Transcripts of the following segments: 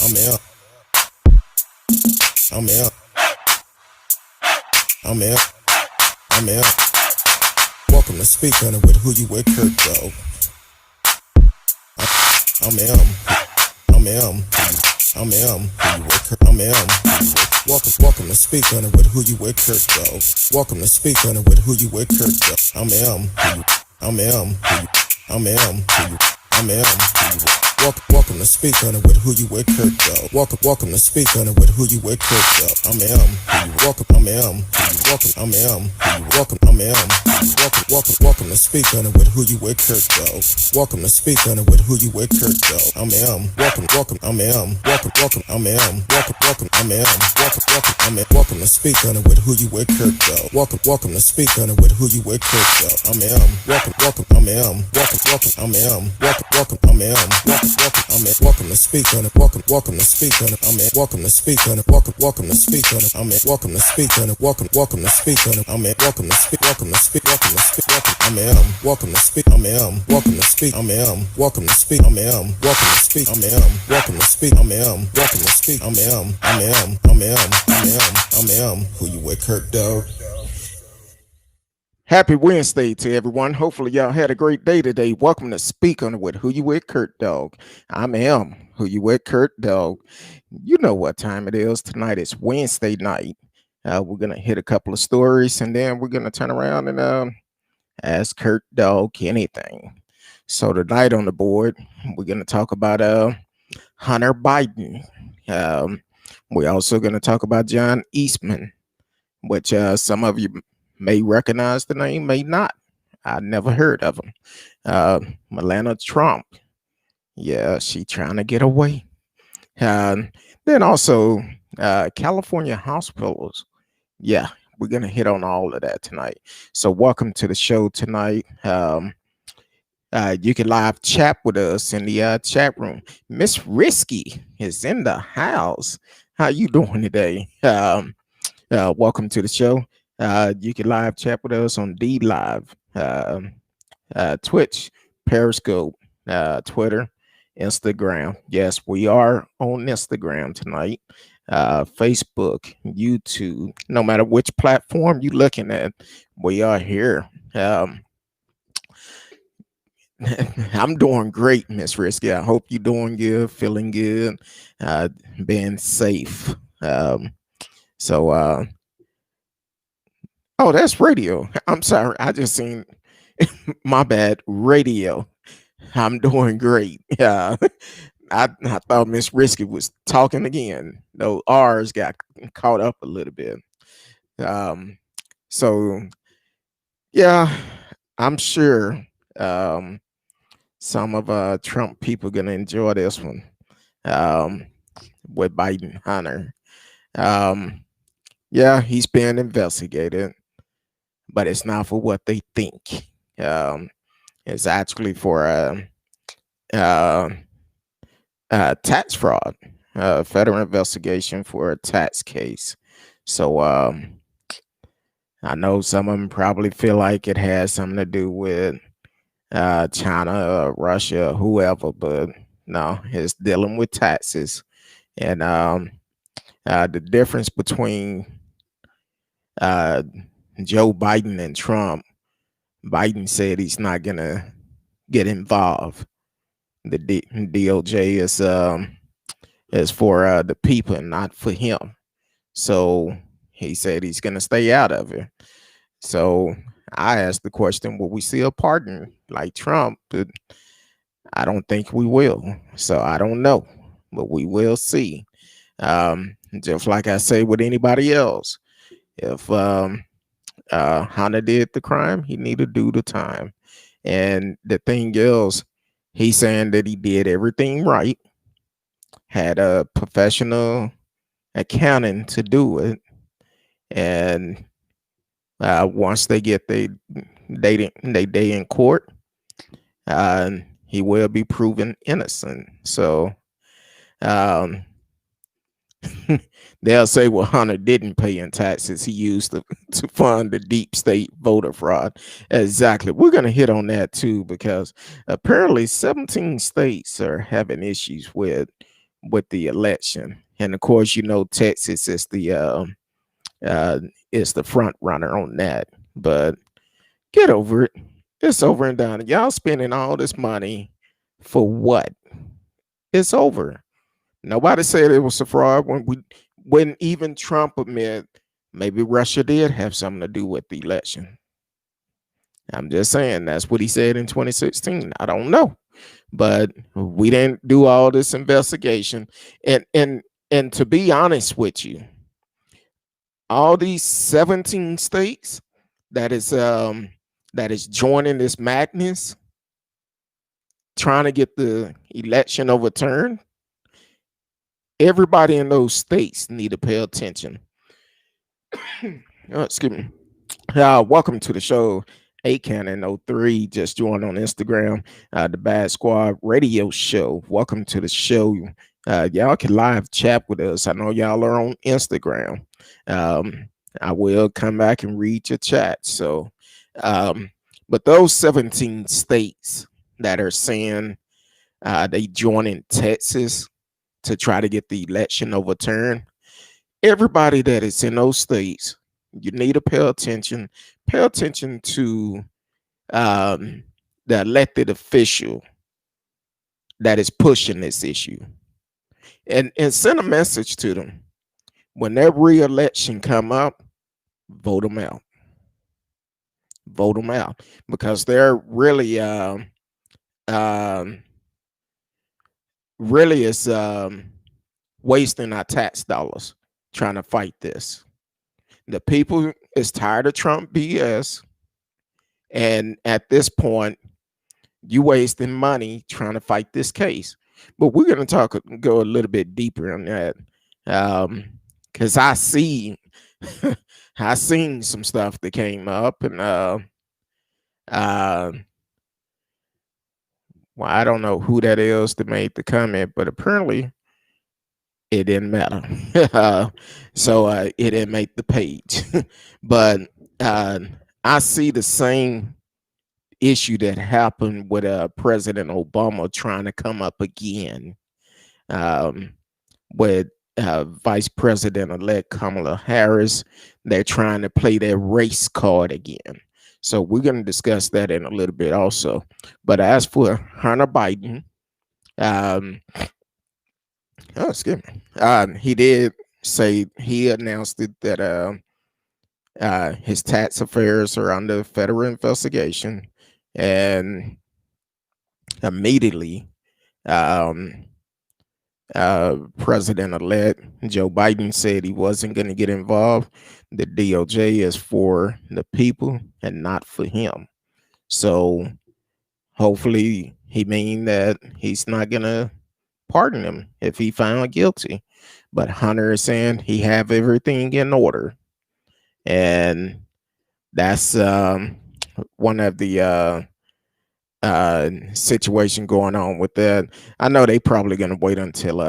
I'm out. I'm out. I'm out. I'm out. Welcome to Speak On It with Who You With, Curtdog. I'm out. I'm out. I'm out. I'm out. Welcome to Speak On It with Who You With, Curtdog. Welcome to Speak On It with Who You With, Curtdog. I'm out. I'm out. I'm out. I'm out. Welcome to Speak On It with Who You With, Curtdog. Welcome to Speak On It with Who You With, Curtdog. I'm welcome. I'm welcome. I'm welcome. I'm welcome to Speak On It with Who You With, Curtdog. Welcome to Speak On It with Who You With, Curtdog. I'm welcome. I'm welcome. I'm welcome. I'm welcome to Speak On It with Who You With, Curtdog. Welcome to Speak On It with Who You With, Curtdog. I'm welcome. I'm welcome. I'm welcome. I'm welcome to Speak On It. Welcome to Speak On It. I'm welcome to Speak On It. Welcome to Speak On It. I'm welcome to Speak On It. Welcome to Speak On It. I'm welcome to speak. Welcome to speak. I'm welcome to speak. I'm welcome to speak. I'm welcome to speak. I'm welcome to speak. I'm welcome to speak. I'm welcome to speak. I'm Who You With, Curtdog. Happy Wednesday to everyone. Hopefully y'all had a great day today. Welcome to Speak On It with Who You With, Curtdog. I'm Who You With, Curtdog. You know what time it is. Tonight is Wednesday night. We're going to hit a couple of stories and then we're going to turn around and ask Curtdog anything. So tonight on the board, we're going to talk about Hunter Biden. We're also going to talk about John Eastman, which some of you may recognize the name, may not. I never heard of him. Melanie Trump. Yeah, she trying to get away. Then also California hospitals. Yeah, we're going to hit on all of that tonight. So welcome to the show tonight. You can live chat with us in the chat room. Miss Risky is in the house. How you doing today? Welcome to the show. You can live chat with us on D Live, Twitch, Periscope, Twitter, Instagram. Yes, we are on Instagram tonight. Facebook, YouTube, no matter which platform you're looking at, we are here. I'm doing great, Miss Risky. I hope you're doing good, feeling good, being safe. Oh, that's radio. I'm sorry. I just seen my bad. Radio. I'm doing great. Yeah. I thought Miss Risky was talking again. No, R's got caught up a little bit. So yeah, I'm sure some of Trump people gonna enjoy this one. With Biden Hunter. Yeah, he's being investigated, but it's not for what they think. It's actually for tax fraud, federal investigation for a tax case. So I know some of them probably feel like it has something to do with China, Russia, whoever, but no, it's dealing with taxes. And the difference between Joe Biden and Trump, Biden said he's not gonna get involved. The DOJ is for the people and not for him. So he said he's gonna stay out of it. So I asked the question, will we see a pardon like Trump? But I don't think we will. So I don't know, but we will see. Just like I say with anybody else, if Hunter did the crime, he need to do the time. And the thing is, he's saying that he did everything right, had a professional accountant to do it, and once they get they day in court, he will be proven innocent. So they'll say, well, Hunter didn't pay in taxes. He used to fund the deep state voter fraud. Exactly. We're going to hit on that too, because apparently 17 states are having issues with with the election. And of course, you know, Texas is the front runner on that. But get over it. It's over and done. Y'all spending all this money for what? It's over. Nobody said it was a fraud when even Trump admitted maybe Russia did have something to do with the election. I'm just saying that's what he said in 2016. I don't know. But we didn't do all this investigation. And to be honest with you, all these 17 states that is joining this madness, trying to get the election overturned, everybody in those states need to pay attention. Oh, excuse me. Welcome to the show. A Cannon03 just joined on Instagram, the Bad Squad Radio Show. Welcome to the show. Y'all can live chat with us. I know y'all are on Instagram. I will come back and read your chat. So, but those 17 states that are saying they joining Texas to try to get the election overturned, everybody that is in those states, you need to pay attention. Pay attention to the elected official that is pushing this issue, and send a message to them. When their re-election come up, vote them out. Vote them out, because they're really really is wasting our tax dollars trying to fight this. The people is tired of Trump BS, and at this point, you wasting money trying to fight this case. But we're going to go a little bit deeper on that, because I seen some stuff that came up, and well, I don't know who that is that made the comment, but apparently it didn't matter. So it didn't make the page. But I see the same issue that happened with President Obama trying to come up again with Vice President-elect Kamala Harris. They're trying to play their race card again. So we're going to discuss that in a little bit also. But as for Hunter Biden, excuse me, he did say, he announced it that his tax affairs are under federal investigation, and immediately President-elect Joe Biden said he wasn't going to get involved. The DOJ is for the people and not for him. So hopefully he mean that he's not going to pardon him if he found guilty. But Hunter is saying he have everything in order. And that's one of the situation going on with that. I know they probably gonna wait until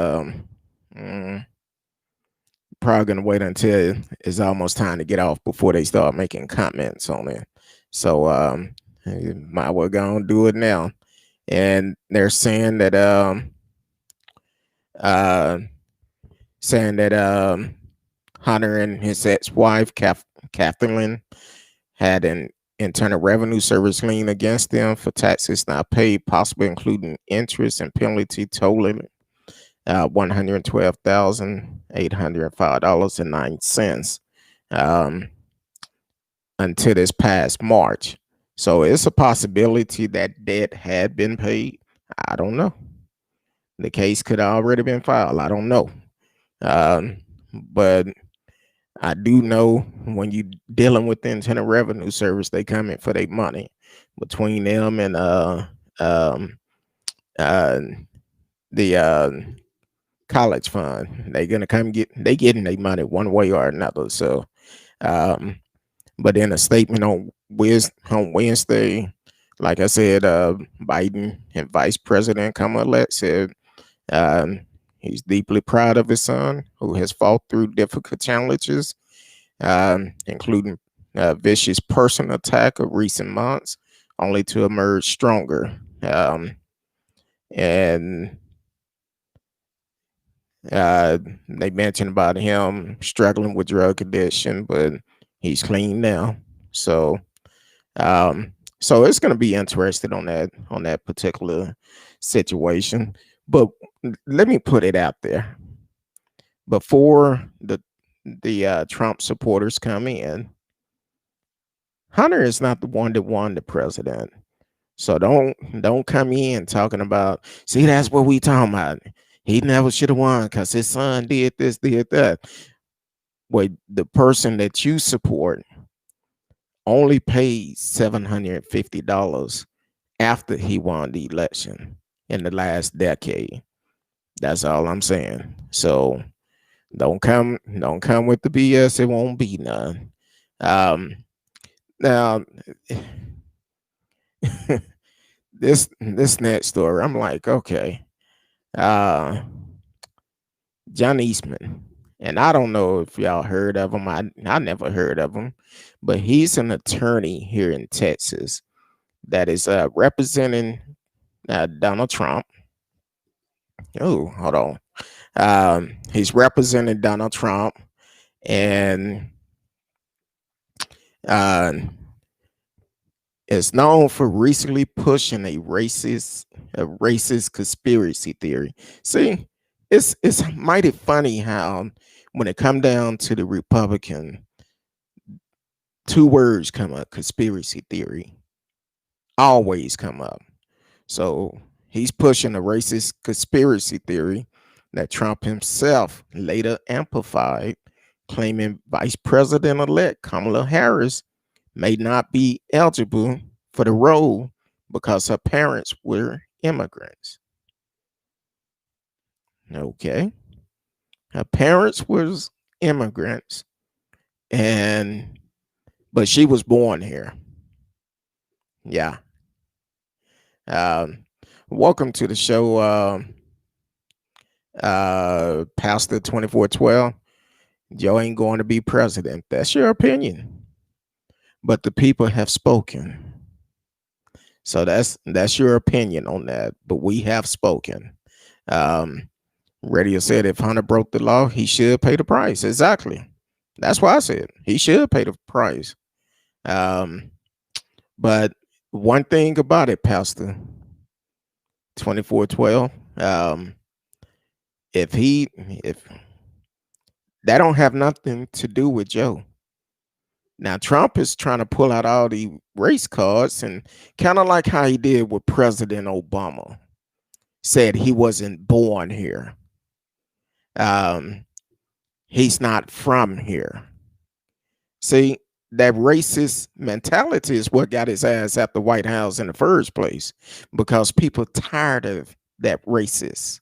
it's almost time to get off before they start making comments on it. So you might well go and do it now. And they're saying that Hunter and his ex-wife Catherine had an Internal Revenue Service lien against them for taxes not paid, possibly including interest and penalty totaling $112,805.09 until this past March. So it's a possibility that debt had been paid. I don't know. The case could have already been filed. I don't know. But I do know when you dealing with the Internal Revenue Service, they come in for their money. Between them and the college fund, they're gonna they getting their money one way or another. So but in a statement on Wednesday, like I said, Biden and Vice President Kamala said he's deeply proud of his son, who has fought through difficult challenges, including vicious personal attack of recent months, only to emerge stronger. And They mentioned about him struggling with drug addiction, but he's clean now. So um, so it's going to be interested on that particular situation. But let me put it out there before the Trump supporters come in. Hunter is not the one that won the president. So don't come in talking about, see, that's what we talking about. He never should have won because his son did this, did that. Well, the person that you support only paid $750 after he won the election in the last decade. That's all I'm saying. So don't come with the BS. It won't be none. Now this next story, I'm like, okay, uh, John Eastman, and I don't know if y'all heard of him. I never heard of him, but he's an attorney here in Texas that is representing Donald Trump. Oh, hold on. He's representing Donald Trump, and uh, is known for recently pushing a racist conspiracy theory. See, it's mighty funny how when it come down to the Republican, two words come up: conspiracy theory. Always come up. So he's pushing a racist conspiracy theory that Trump himself later amplified, claiming Vice President-elect Kamala Harris may not be eligible for the role because her parents were immigrants. Okay. Her parents was immigrants, and but she was born here. Yeah. Um, welcome to the show, Pastor 2412. Joe ain't going to be president. That's your opinion. But the people have spoken. So that's your opinion on that. But we have spoken. Radio said if Hunter broke the law, he should pay the price. Exactly. That's why I said he should pay the price. But one thing about it, Pastor 2412, if that don't have nothing to do with Joe. Now Trump is trying to pull out all the race cards, and kind of like how he did with President Obama, said he wasn't born here. He's not from here. See, that racist mentality is what got his ass at the White House in the first place, because people tired of that racist,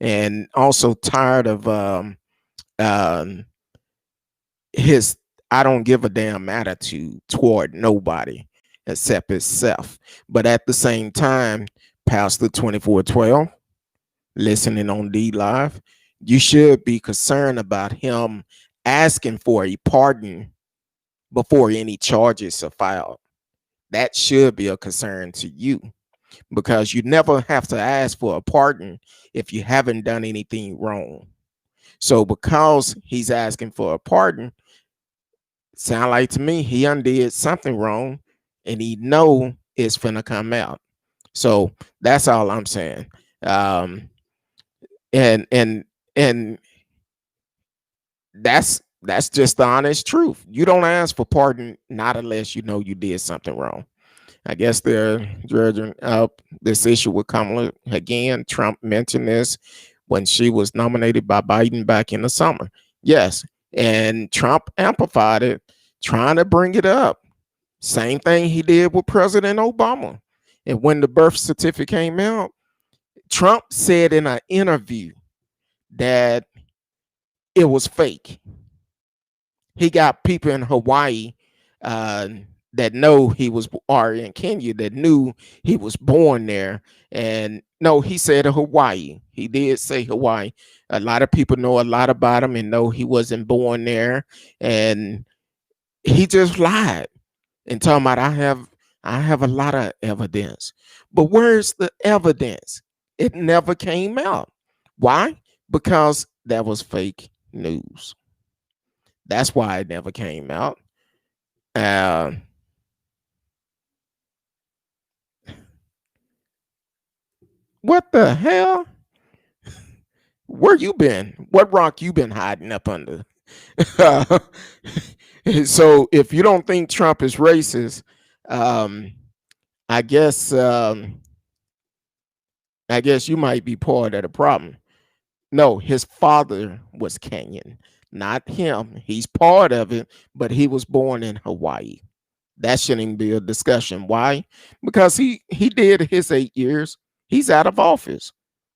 and also tired of his I don't give a damn attitude toward nobody except himself. But at the same time, Pastor 2412, listening on D Live, you should be concerned about him asking for a pardon before any charges are filed. That should be a concern to you, because you never have to ask for a pardon if you haven't done anything wrong. So because he's asking for a pardon, sound like to me he undid something wrong, and he know it's finna come out. So that's all I'm saying. And that's just the honest truth. You don't ask for pardon not unless you know you did something wrong. I guess they're dredging up this issue with Kamala again. Trump mentioned this when she was nominated by Biden back in the summer. Yes, and Trump amplified it, trying to bring it up. Same thing he did with President Obama. And when the birth certificate came out, Trump said in an interview that it was fake. He got people in Hawaii that know he was, or in Kenya that knew he was born there. And no, he said Hawaii. He did say Hawaii. A lot of people know a lot about him and know he wasn't born there. And he just lied and talking about I have a lot of evidence. But where's the evidence? It never came out. Why? Because that was fake news. That's why it never came out. Uh, what the hell? Where you been? What rock you been hiding up under? So if you don't think Trump is racist, um, I guess I guess you might be part of the problem. No, his father was Kenyan, not him. He's part of it, but he was born in Hawaii. That shouldn't even be a discussion. Why? Because he did his 8 years. He's out of office.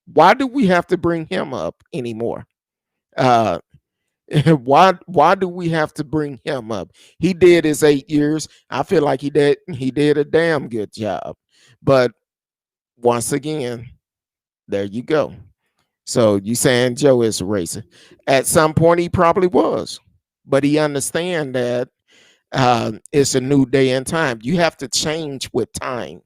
Why do we have to bring him up anymore? Uh, why do we have to bring him up? He did his 8 years. I feel like he did a damn good job. But once again, there you go. So you saying Joe is a racist? At some point, he probably was, but he understand that it's a new day and time. You have to change with time.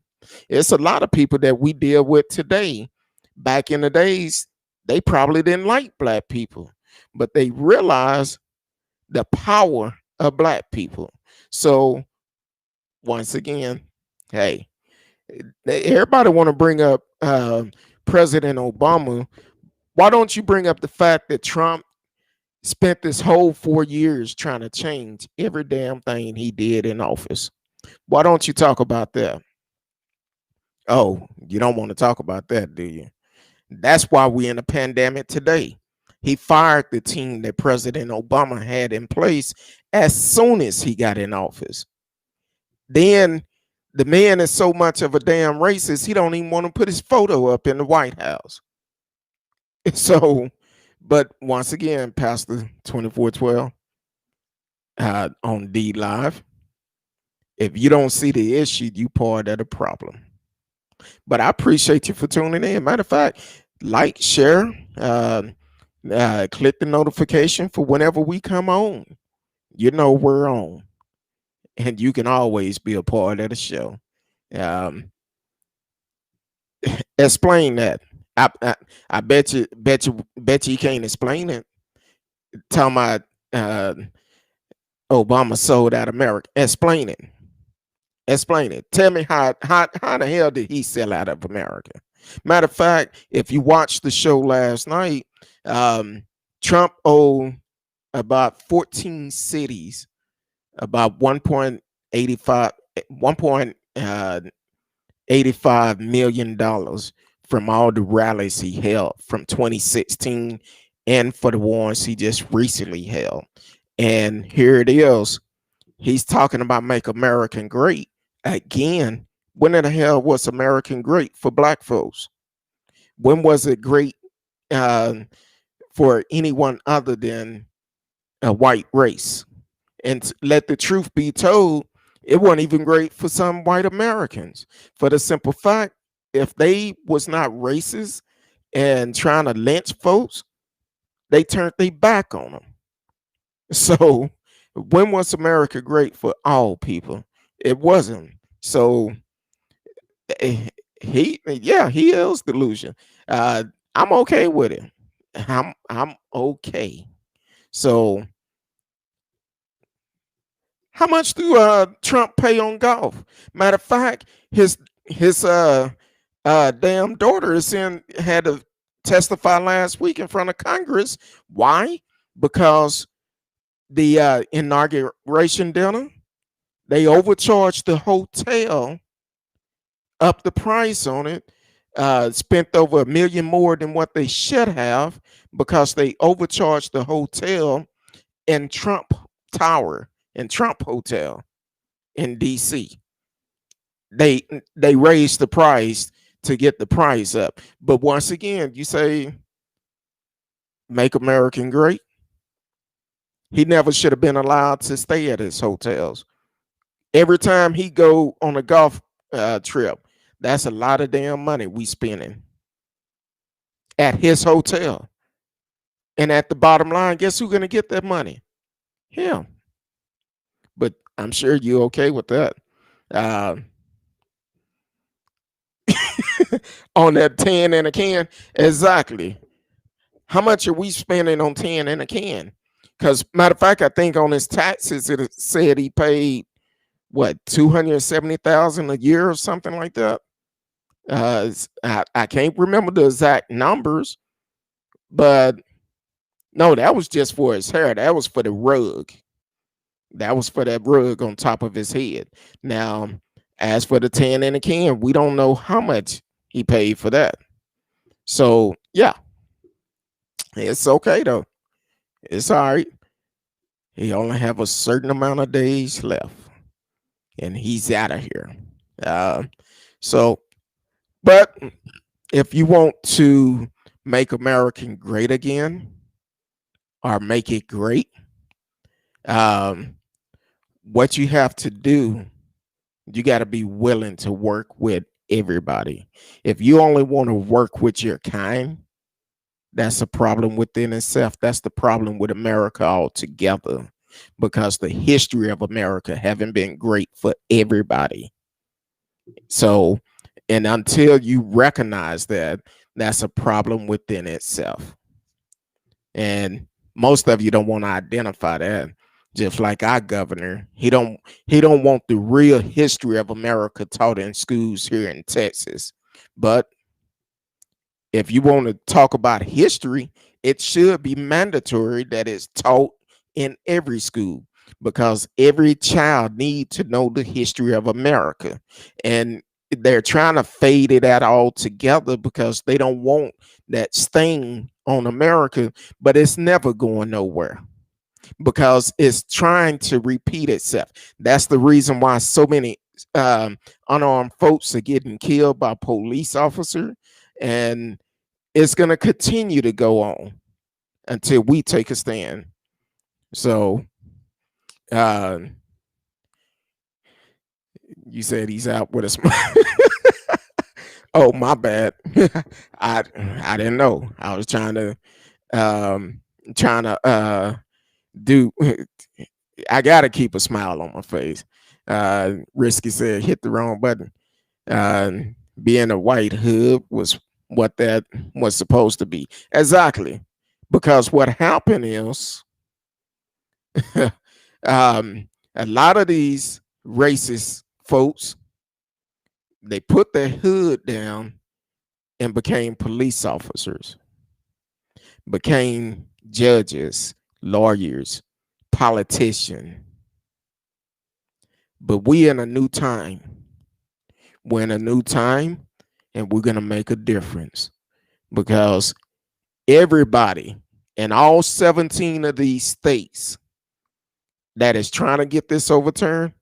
It's a lot of people that we deal with today. Back in the days, they probably didn't like black people, but they realized the power of black people. So once again, hey, everybody want to bring up President Obama. Why don't you bring up the fact that Trump spent this whole 4 years trying to change every damn thing he did in office? Why don't you talk about that? Oh, you don't want to talk about that, do you? That's why we're in a pandemic today. He fired the team that President Obama had in place as soon as he got in office. Then the man is so much of a damn racist, he don't even want to put his photo up in the White House. So, but once again, Pastor 2412 on D Live, if you don't see the issue, you part of the problem. But I appreciate you for tuning in. Matter of fact, like, share, click the notification for whenever we come on. You know we're on, and you can always be a part of the show. Um, explain that. I bet you can't explain it. Talking about Obama sold out America. Explain it. Explain it. Tell me how the hell did he sell out of America? Matter of fact, if you watched the show last night, Trump owed about 14 cities about 1.85 million dollars from all the rallies he held from 2016 and for the ones he just recently held. And here it is. He's talking about make America great again. When in the hell was American great for black folks? When was it great for anyone other than a white race? And let the truth be told, it wasn't even great for some white Americans, for the simple fact, if they was not racist and trying to lynch folks, they turned their back on them. So when was America great for all people? It wasn't. So he is delusion. I'm okay with it. I'm okay. So how much do Trump pay on golf? Matter of fact, his damn daughter had to testify last week in front of Congress. Why? Because the inauguration dinner, they overcharged the hotel, up the price on it, spent over $1 million more than what they should have because they overcharged the hotel in Trump Tower and Trump Hotel in DC. They raised the price to get the price up. But once again, you say make America great. He never should have been allowed to stay at his hotels. Every time he go on a golf trip, that's a lot of damn money we spending at his hotel. And at the bottom line, guess who's gonna get that money? Him. But I'm sure you're okay with that. On that 10 and a can, exactly. How much are we spending on 10 in a can? Because matter of fact, I think on his taxes it said he paid what 270,000 a year or something like that. I can't remember the exact numbers, but no, that was just for his hair. That was for the rug. That was for that rug on top of his head. Now, as for the 10 in a can, we don't know how much he paid for that. So yeah, it's okay though. It's all right. He only have a certain amount of days left, and he's out of here. Uh, so, but if you want to make America great again or make it great, um, what you have to do, you got to be willing to work with everybody. If you only want to work with your kind, that's a problem within itself. That's the problem with America altogether, because the history of America haven't been great for everybody. So, and until you recognize that, that's a problem within itself. And most of you don't want to identify that. Just like our governor, he don't want the real history of America taught in schools here in Texas. But if you want to talk about history, it should be mandatory that it's taught in every school, because every child needs to know the history of America. And they're trying to fade it out altogether because they don't want that stain on America, but it's never going nowhere because it's trying to repeat itself. That's the reason why so many unarmed folks are getting killed by police officers, and it's going to continue to go on until we take a stand. So, uh, you said he's out with a smile. Oh, my bad. I didn't know. I was trying to do. I gotta keep a smile on my face. Risky said hit the wrong button. Uh, Being a white hood was what that was supposed to be. Exactly. Because what happened is a lot of these racist folks, they put their hood down and became police officers, became judges, lawyers, politicians. But we in a new time. We're in a new time, and we're going to make a difference, because everybody in all 17 of these states that is trying to get this overturned,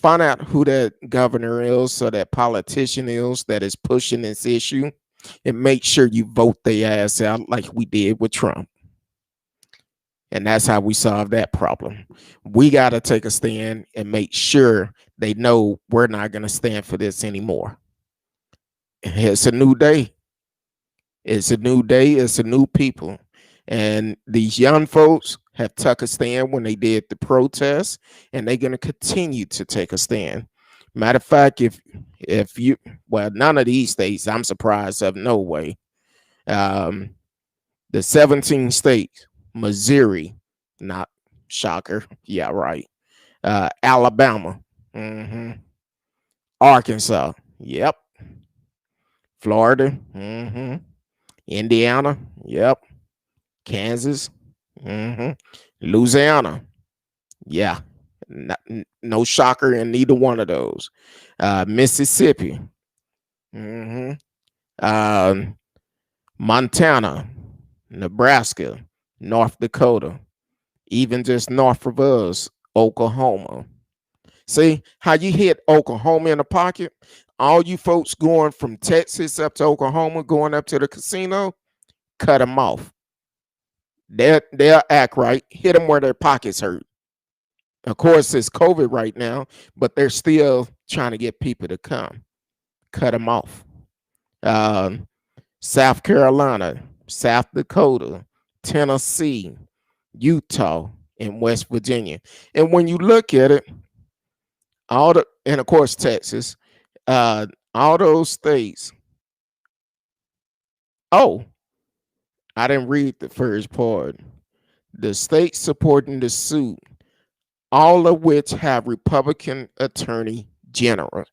find out who that governor is or that politician is that is pushing this issue, and make sure you vote their ass out like we did with Trump. And that's how we solve that problem. We got to take a stand and make sure they know we're not going to stand for this anymore. It's a new day. It's a new day. It's a new people. And these young folks have took a stand when they did the protest, and they're going to continue to take a stand. Matter of fact, if you, well, none of these states, I'm surprised of no way. The 17 states, Missouri, not shocker. Yeah, right. Alabama, Arkansas, yep. Florida, Indiana, yep. Kansas, Louisiana, yeah. No shocker in neither one of those. Mississippi, Montana, Nebraska, North Dakota, even just north of us, Oklahoma. See how you hit Oklahoma in the pocket? All you folks going from Texas up to Oklahoma, going up to the casino, cut them off. They'll act right. Hit them where their pockets hurt. Of course, it's COVID right now, but they're still trying to get people to come. Cut them off. South Carolina, South Dakota, Tennessee, Utah, and West Virginia. And when you look at it, and of course Texas, all those states. Oh, I didn't read the first part. The states supporting the suit, all of which have Republican attorney generals.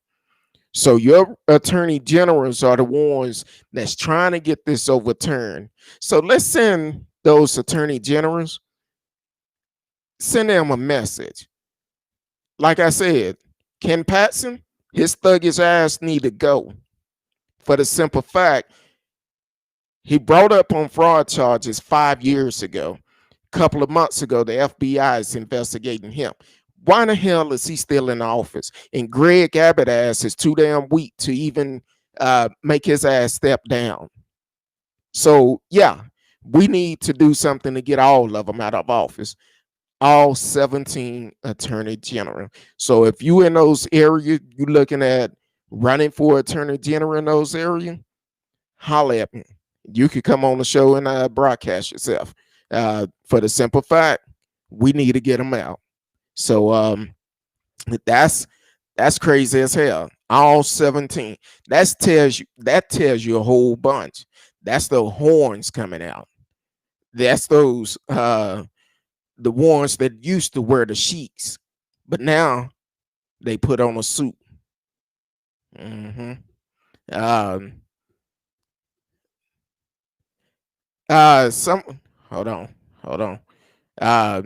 So your attorney generals are the ones that's trying to get this overturned. So let's send those attorney generals, send them a message. Like I said, Ken Paxton, his thuggish ass need to go for the simple fact he brought up on fraud charges 5 years ago. A couple of months ago, the FBI is investigating him. Why the hell is he still in office? And Greg Abbott ass is too damn weak to even make his ass step down. So yeah, we need to do something to get all of them out of office. All 17 attorney general. So if you in those areas, you looking at running for attorney general in those areas, holler at me. You could come on the show and broadcast yourself. For the simple fact, we need to get them out. So that's crazy as hell. All 17. That tells you a whole bunch. That's the horns coming out. That's those the ones that used to wear the sheets, but now they put on a suit. Mm-hmm. Um, some hold on. I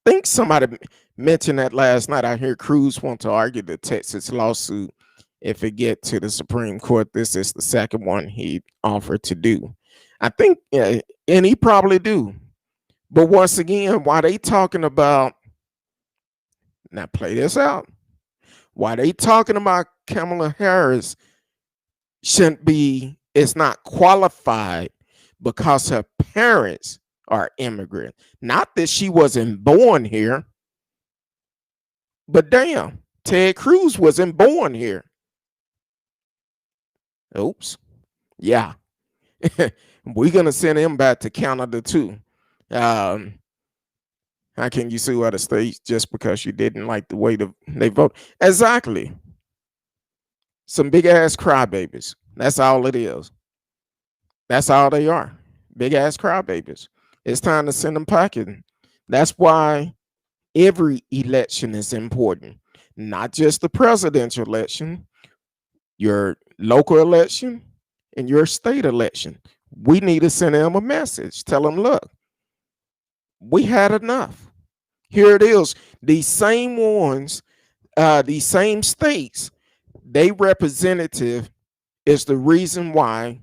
think somebody mentioned that last night. I hear Cruz want to argue the Texas lawsuit. If it get to the Supreme Court, this is the second one he offered to do. I think, and he probably do. But once again, why they talking about, now play this out, why they talking about Kamala Harris is not qualified because her parents are immigrants. Not that she wasn't born here, but damn, Ted Cruz wasn't born here. Oops. Yeah. We're going to send him back to Canada too. How can you sue other states just because you didn't like the way they vote? Exactly. Some big ass crybabies. That's all it is. That's all they are. Big ass crybabies. It's time to send them packing. That's why every election is important, not just the presidential election, your local election, and your state election. We need to send them a message. Tell them, look, we had enough. Here it is. These same ones, these same states, they representative is the reason why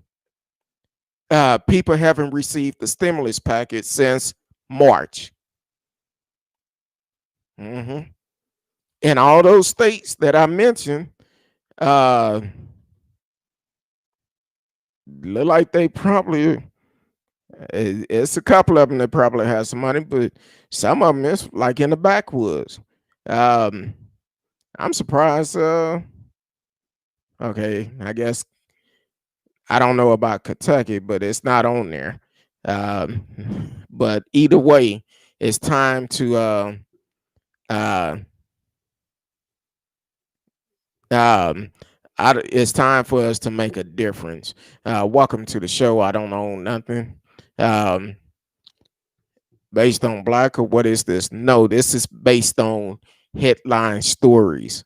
people haven't received the stimulus package since March. Mm-hmm. In all those states that I mentioned, look like they probably, it's a couple of them that probably have some money, but some of them is like in the backwoods. I'm surprised. Okay, I guess I don't know about Kentucky, but it's not on there. But either way, it's time to it's time for us to make a difference. Welcome to the show. I don't own nothing. Based on black, or what is this? No, this is based on headline stories.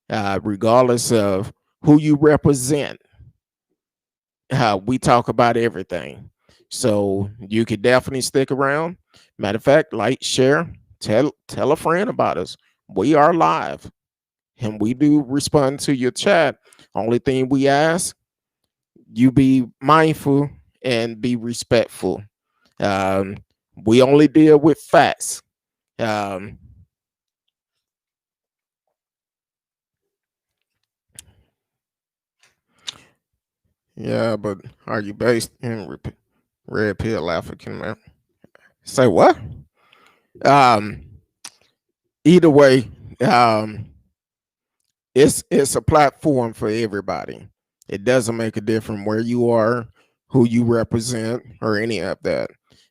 Regardless of who you represent, we talk about everything. So you could definitely stick around. Matter of fact, like, share, tell a friend about us. We are live and we do respond to your chat. Only thing we ask, you be mindful and be respectful. We only deal with facts. Yeah, but are you based in Red Pill African man? Say what? Either way, it's a platform for everybody. It doesn't make a difference where you are, who you represent, or any of that.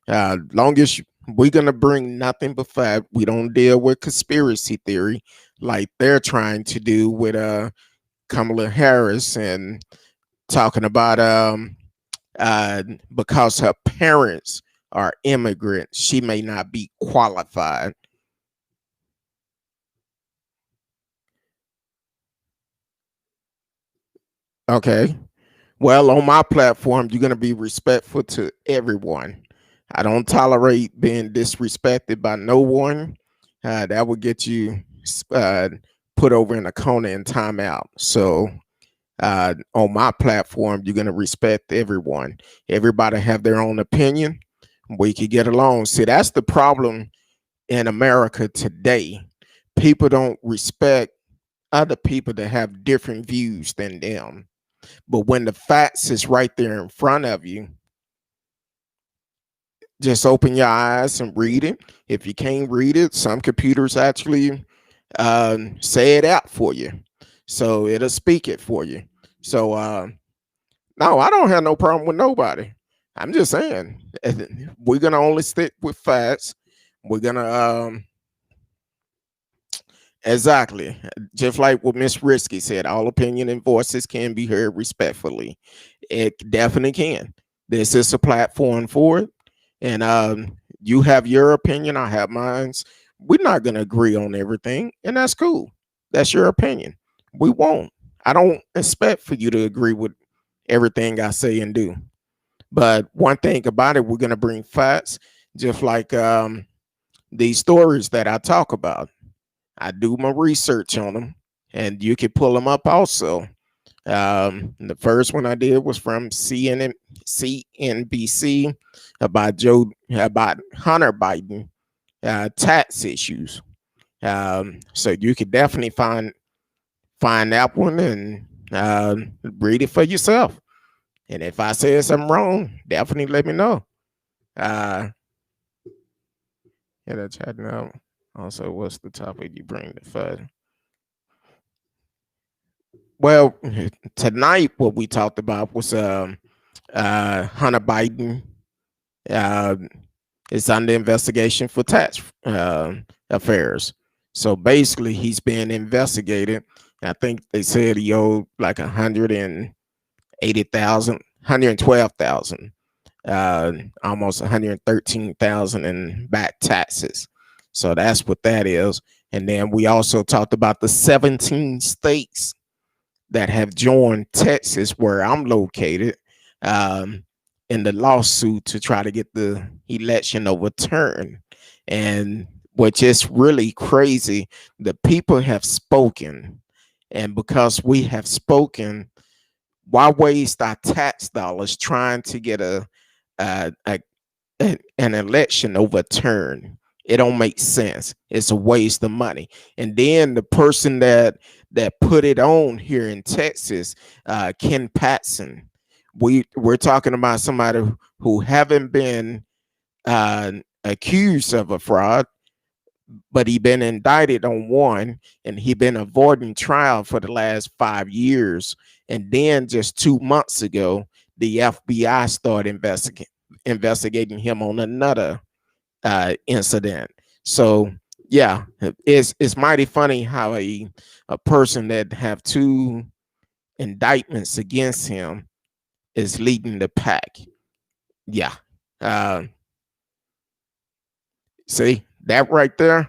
Long as we're gonna bring nothing but fact. We don't deal with conspiracy theory like they're trying to do with Kamala Harris and talking about because her parents are immigrants, she may not be qualified. Okay. Well, on my platform, you're going to be respectful to everyone. I don't tolerate being disrespected by no one. That would get you uh, put over in a corner and timeout. So on my platform, you're going to respect everyone. Everybody have their own opinion. We could get along. See, that's the problem in America today. People don't respect other people that have different views than them. But when the facts is right there in front of you, just open your eyes and read it. If you can't read it, some computers actually say it out for you. So it'll speak it for you. So no, I don't have no problem with nobody. I'm just saying we're gonna only stick with facts. We're gonna exactly, just like what Miss Risky said, all opinion and voices can be heard respectfully. It definitely can. This is a platform for it. And you have your opinion, I have mine. We're not going to agree on everything, and that's cool. That's your opinion. We won't. I don't expect for you to agree with everything I say and do. But one thing about it, we're going to bring facts, just like these stories that I talk about. I do my research on them, and you can pull them up also. The first one I did was from CNBC about Hunter Biden tax issues. So you could definitely find that one and read it for yourself. And if I say something wrong, definitely let me know. Yeah, that's chat now. Also, what's the topic you bring to fun? Well, tonight what we talked about was Hunter Biden uh, is under investigation for tax affairs. So basically, he's being investigated. I think they said he owed like 180,000, 112,000, almost 113,000 in back taxes. So that's what that is. And then we also talked about the 17 states that have joined Texas, where I'm located, in the lawsuit to try to get the election overturned. And which is really crazy, the people have spoken. And because we have spoken, why waste our tax dollars trying to get an election overturned? It don't make sense. It's a waste of money. And then the person that put it on here in Texas, Ken Patson, we're talking about somebody who haven't been accused of a fraud, but he been indicted on one, and he been avoiding trial for the last 5 years. And then just 2 months ago, the FBI started investigating him on another incident. So yeah, it's mighty funny how a person that have two indictments against him is leading the pack. Yeah. See that right there?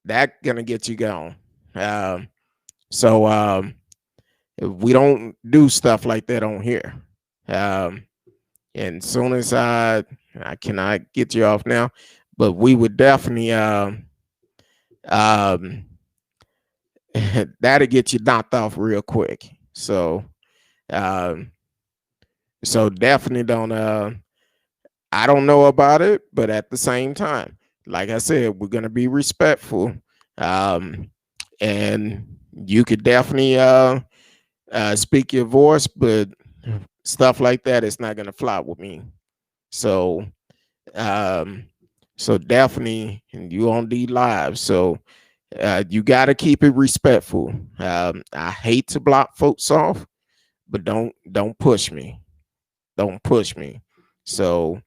That gonna get you going. So we don't do stuff like that on here. And soon as I cannot get you off now, but we would definitely that'll get you knocked off real quick. So so definitely don't I don't know about it, but at the same time, like I said, we're gonna be respectful. And you could definitely speak your voice, but stuff like that is not gonna fly with me. So so definitely, and you on D live, so you got to keep it respectful. I hate to block folks off, but don't push me. Don't push me. So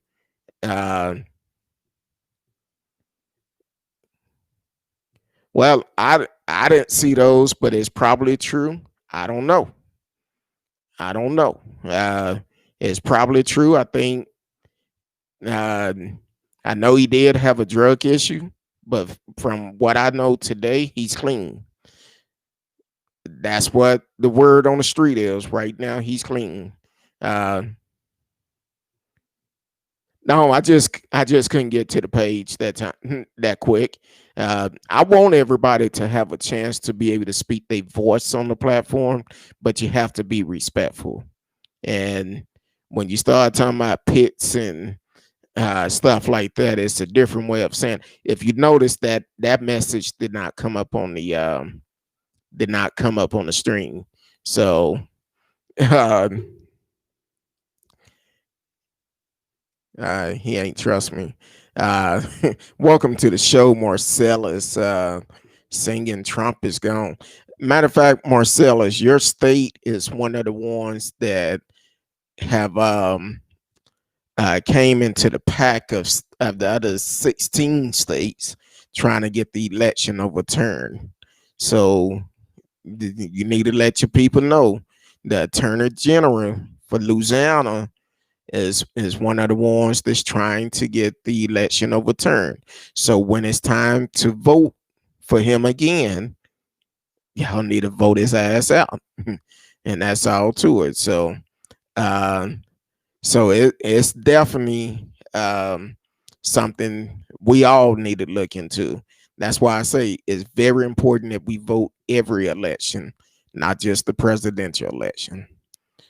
well, I didn't see those, but it's probably true. I don't know. I don't know. is probably true. I think uh, I know he did have a drug issue, but from what I know today, he's clean. That's what the word on the street is right now. He's clean. Uh, no, I just couldn't get to the page that time that quick. I want everybody to have a chance to be able to speak their voice on the platform, but you have to be respectful. And when you start talking about pits and stuff like that, it's a different way of saying. If you notice that message did not come up on the stream. So uh, he ain't trust me. Uh, welcome to the show, Marcellus. Singing Trump is gone. Matter of fact, Marcellus, your state is one of the ones that have came into the pack of the other 16 states trying to get the election overturned. So you need to let your people know the Attorney General for Louisiana is one of the ones that's trying to get the election overturned. So when it's time to vote for him again, y'all need to vote his ass out, and that's all to it. Uh, it's definitely something we all need to look into. That's why I say it's very important that we vote every election, not just the presidential election.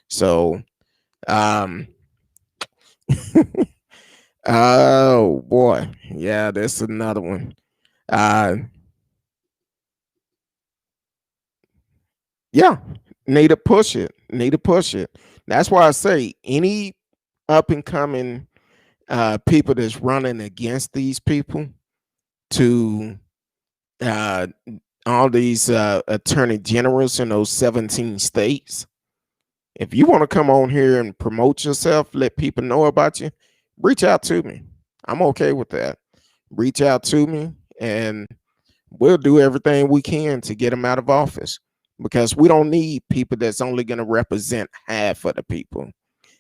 So, um, oh boy, yeah, that's another one. Uh, yeah, need to push it. Need to push it. That's why I say any up and coming people that's running against these people to uh, all these attorney generals in those 17 states. If you want to come on here and promote yourself, let people know about you, reach out to me. I'm okay with that. Reach out to me and we'll do everything we can to get them out of office because we don't need people that's only going to represent half of the people.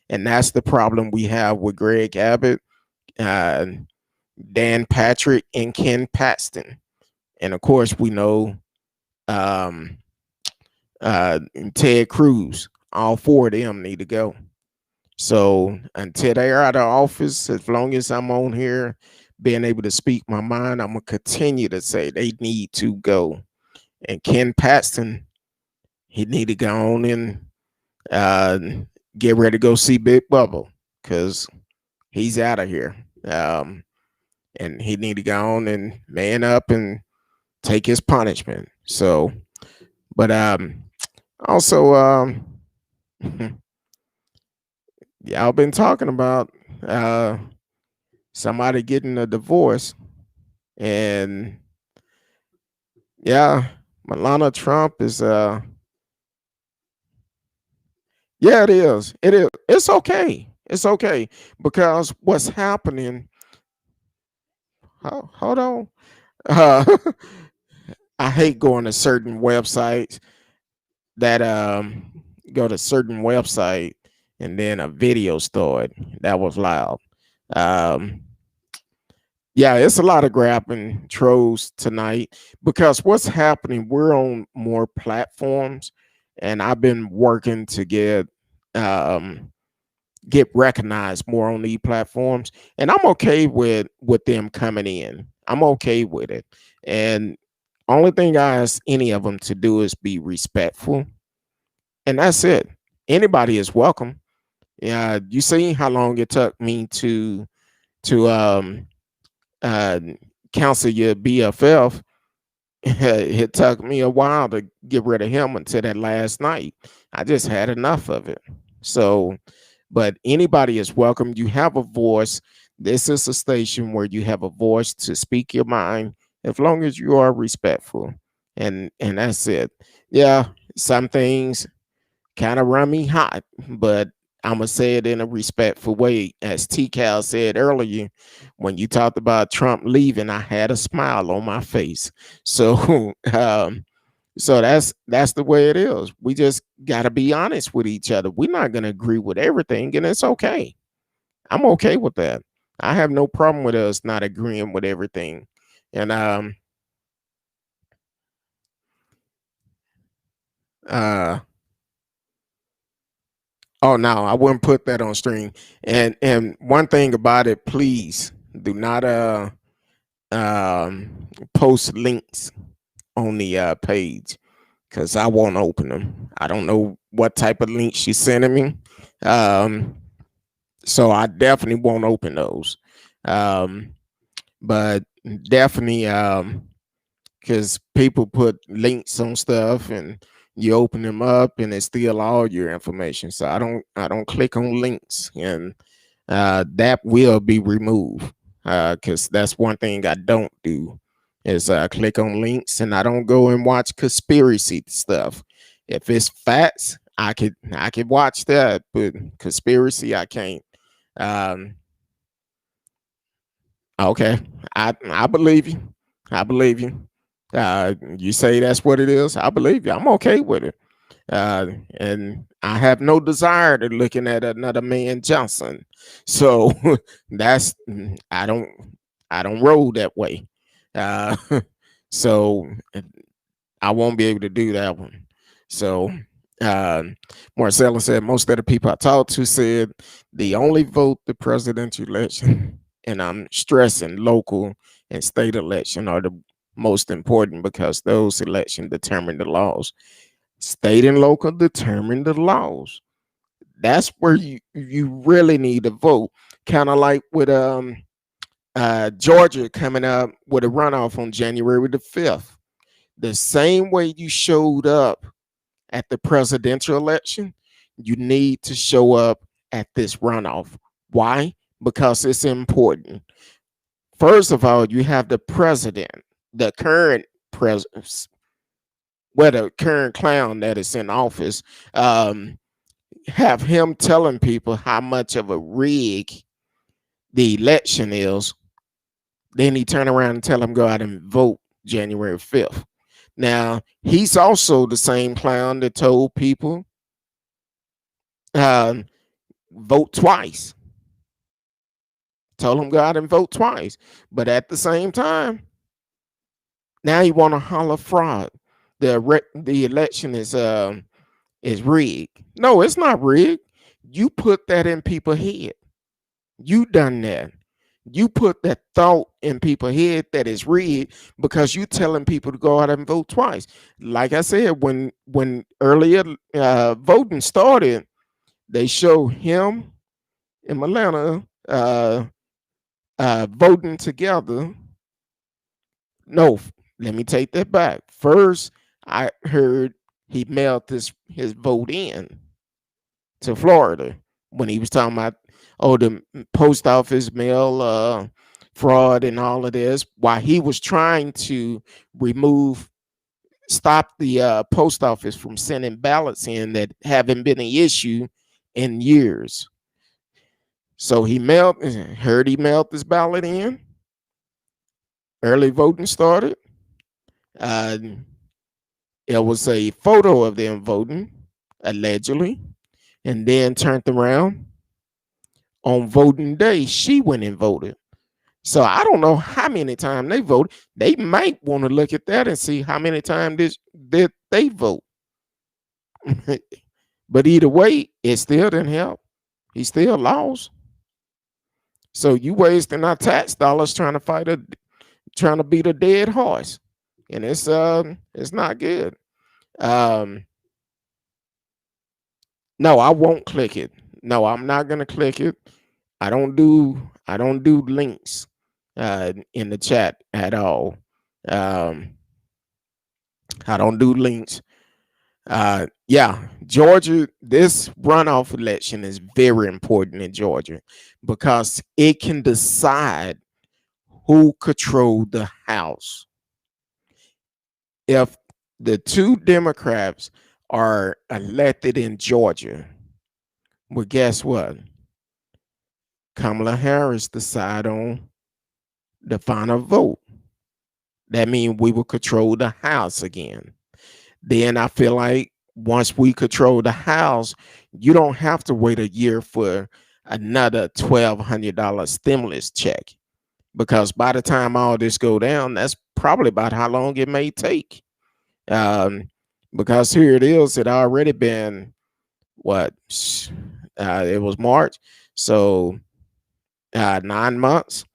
And that's the problem we have with Greg Abbott, uh, Dan Patrick, and Ken Paxton. And of course, we know um, Ted Cruz. All four of them need to go. So until they're out of office, as long as I'm on here being able to speak my mind, I'm gonna continue to say they need to go. And Ken Paxton, he need to go on and uh, get ready to go see Big Bubble because he's out of here. And he need to go on and man up and take his punishment. So, but also y'all been talking about somebody getting a divorce, and yeah, Melania Trump is yeah, it is. It is. It's okay. It's okay because what's happening. Hold on. Uh, I hate going to certain websites that go to certain website and then a video started. That was loud. Um, yeah, it's a lot of grabbing trolls tonight because what's happening, we're on more platforms and I've been working to um get recognized more on these platforms and I'm okay with them coming in. I'm okay with it. And only thing I ask any of them to do is be respectful. And that's it. Anybody is welcome. Yeah, you see how long it took me to uh counsel your BFF. It took me a while to get rid of him until that last night. I just had enough of it. So, but anybody is welcome. You have a voice. This is a station where you have a voice to speak your mind as long as you are respectful. And that's it. Yeah, some things kind of run me hot, but I'm gonna say it in a respectful way. As T Cal said earlier, when you talked about Trump leaving, I had a smile on my face. So So that's the way it is. We just got to be honest with each other. We're not going to agree with everything, and it's okay. I'm okay with that. I have no problem with us not agreeing with everything. And uh oh no, I wouldn't put that on stream. And one thing about it, please do not post links on the page, because I won't open them. I don't know what type of link she's sending me. So I definitely won't open those. But definitely because people put links on stuff and you open them up and it's still all your information. So I don't click on links, and that will be removed, because that's one thing I don't do is click on links, and I don't go and watch conspiracy stuff. If it's facts, I could watch that, but conspiracy I can't. Um, okay, I believe you. I believe you. You say that's what it is. I believe you. I'm okay with it. And I have no desire to looking at another man Johnson. So that's I don't roll that way. Uh, so I won't be able to do that one. So uh, Marcella said most of the people I talked to said the only vote the presidential election, and I'm stressing local and state election, are the most important because those elections determine the laws. State and local determine the laws. That's where you really need to vote. Kind of like with Georgia coming up with a runoff on January the 5th. The same way you showed up at the presidential election, you need to show up at this runoff. Why? Because it's important. First of all, you have the president, the current president, well, the current clown that is in office, have him telling people how much of a rig the election is. Then he turn around and tell them go out and vote January 5th. Now, he's also the same clown that told people um, vote twice. Told them go out and vote twice. But at the same time, now you want to holler fraud. The election is rigged. No, it's not rigged. You put that in people's head. You done that. You put that thought in people's head that is rigged because you telling people to go out and vote twice. Like I said, when earlier voting started, they show him and Melania voting together. No, let me take that back. First, I heard he mailed his vote in to Florida when he was talking about, oh, the post office mail fraud and all of this, while he was trying to stop the post office from sending ballots in that haven't been an issue in years. So he heard he mailed this ballot in. Early voting started. Uh, it was a photo of them voting, allegedly, and then turned around on voting day. She went and voted. So I don't know how many times they voted. They might want to look at that and see how many times did they vote. But either way, it still didn't help. He still lost. So you wasting our tax dollars trying to beat a dead horse, and it's not good. No, I won't click it. No, I'm not gonna click it. I don't do links in the chat at all. Um, I don't do links. Yeah, Georgia, this runoff election is very important in Georgia because it can decide who control the House. If the two Democrats are elected in Georgia, well, guess what? Kamala Harris decide on the final vote. That means we will control the House again. then I feel like once we control the house, you don't have to wait a year for another $1,200 stimulus check, because by the time all this go down, that's probably about how long it may take. Um, because here it is, it already been what, it was March, so 9 months,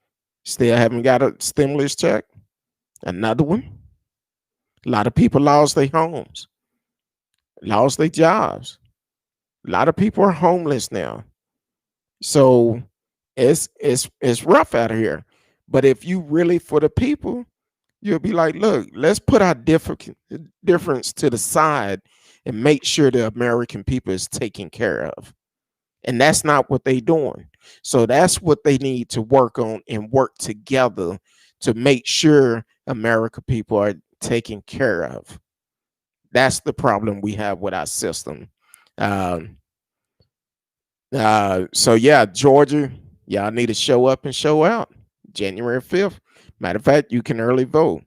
still haven't got a stimulus check. Another one. A lot of people lost their homes, lost their jobs. A lot of people are homeless now. So it's rough out here. But if you really for the people, you'll be like, look, let's put our difference to the side and make sure the American people is taken care of. And that's not what they're doing. So that's what they need to work on and work together to make sure American people are taken care of. That's the problem we have with our system. Um, so yeah, Georgia, y'all need to show up and show out January 5th. Matter of fact, you can early vote.